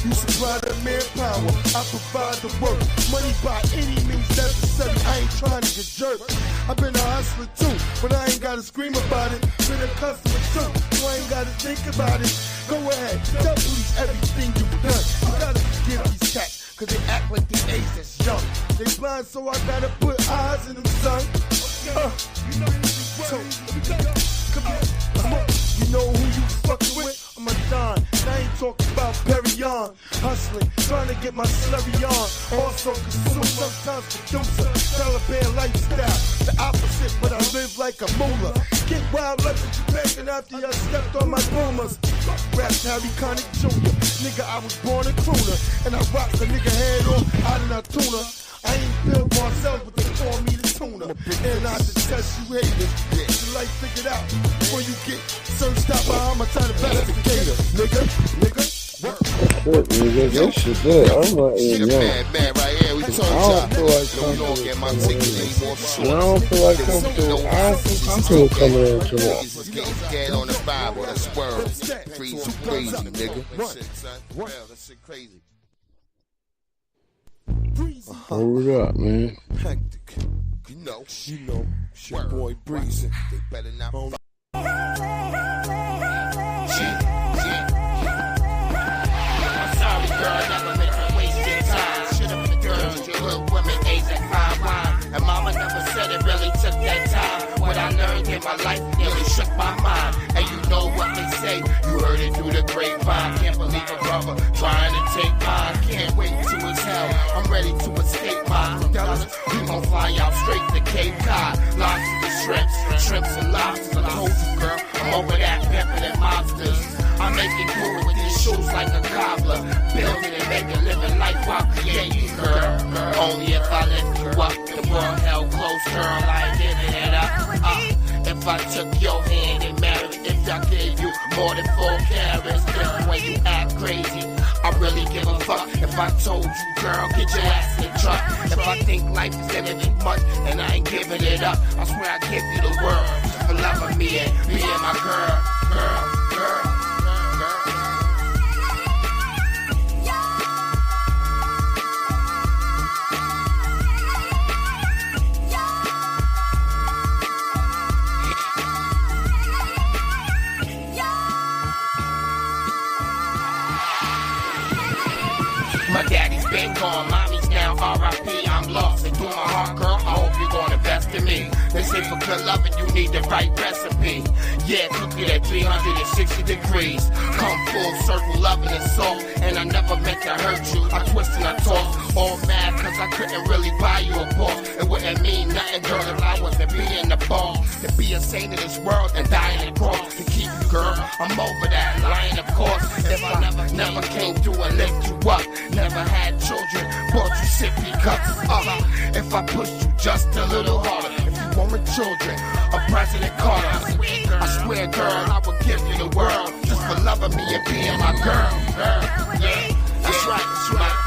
You supply the manpower, I provide the work. Money by any means necessary, I ain't trying to get jerked. I've been a hustler too, but I ain't gotta scream about it. Been a customer too, so I ain't gotta think about it. Go ahead, tell police everything you've done. You gotta forgive these cats, cause they act like the age that's young. They blind, so I gotta put eyes in them, son. Come on. You know who you fucking with? I'm a Don. I ain't talking about Perrion. Hustling, trying to get my slurry on. Also consume, sometimes producer. Taliban lifestyle, the opposite, but I live like a moolah. Get wild like a Jamaican after I stepped on my boomers. Rap Harry Connick Jr., Nigga, I was born a crooner, and I rock the nigga head off out in Altoona. I ain't Bill Marcel, but they call me the tuner. And I detest you haters. Get your life figured out before you get searched out by homicide investigator. Nigga. Shit, nigga, that shit good. I'm not even young. Man, right here, we told I don't feel like comfortable coming in too long. Get on the Bible, that's word. Crazy, nigga. That shit crazy. Hold it up, man. Hectic. You know, it's your boy Breezy. They better not Girl, never meant to waste your time. Should've been girls, you good women, age and fine wine. And mama never said it really took that time. What I learned in my life nearly shook my mind. And you know what they say, you heard it through the grapevine. Can't believe a brother trying to take mine. Can't wait till it's hell, I'm ready to escape my Dallas. We gon' fly out straight to Cape Cod. Lobsters, shrimps and lobsters. I told you, girl, I'm over that pimpin' and monsters. I make it cool with these shoes like a cobbler. Building and making living life while creating, girl. Only if I lift you up, the world held close, girl, I ain't giving it up. If I took your hand and married, if I gave you more than 4 carats, then when you act crazy, I really give a fuck. If I told you, girl, get your ass in the truck. If I think life is anything much and I ain't giving it up, I swear I give you the world for loving me and being my girl. My daddy's been gone, mommy's now R.I.P. I'm lost, and through my heart, girl, I hope you're gonna invest in me. They say for good loving, you need the right recipe. Yeah, cook it at 360 degrees. Come full circle, loving and soft, and I never meant to hurt you. I twist and I toss, all mad cause I couldn't really buy you a boss. It wouldn't mean nothing, girl, if I wasn't being the boss. To be a saint in this world and die in the cross. To keep you, girl, I'm over that line, of course. If I never came through and lift you up, never had children, bought you sippy cups. If I pushed you just a little harder, if you wanted children, a President Carter, I swear, girl, I would give you the world just for loving me and being my girl. Yeah, that's right.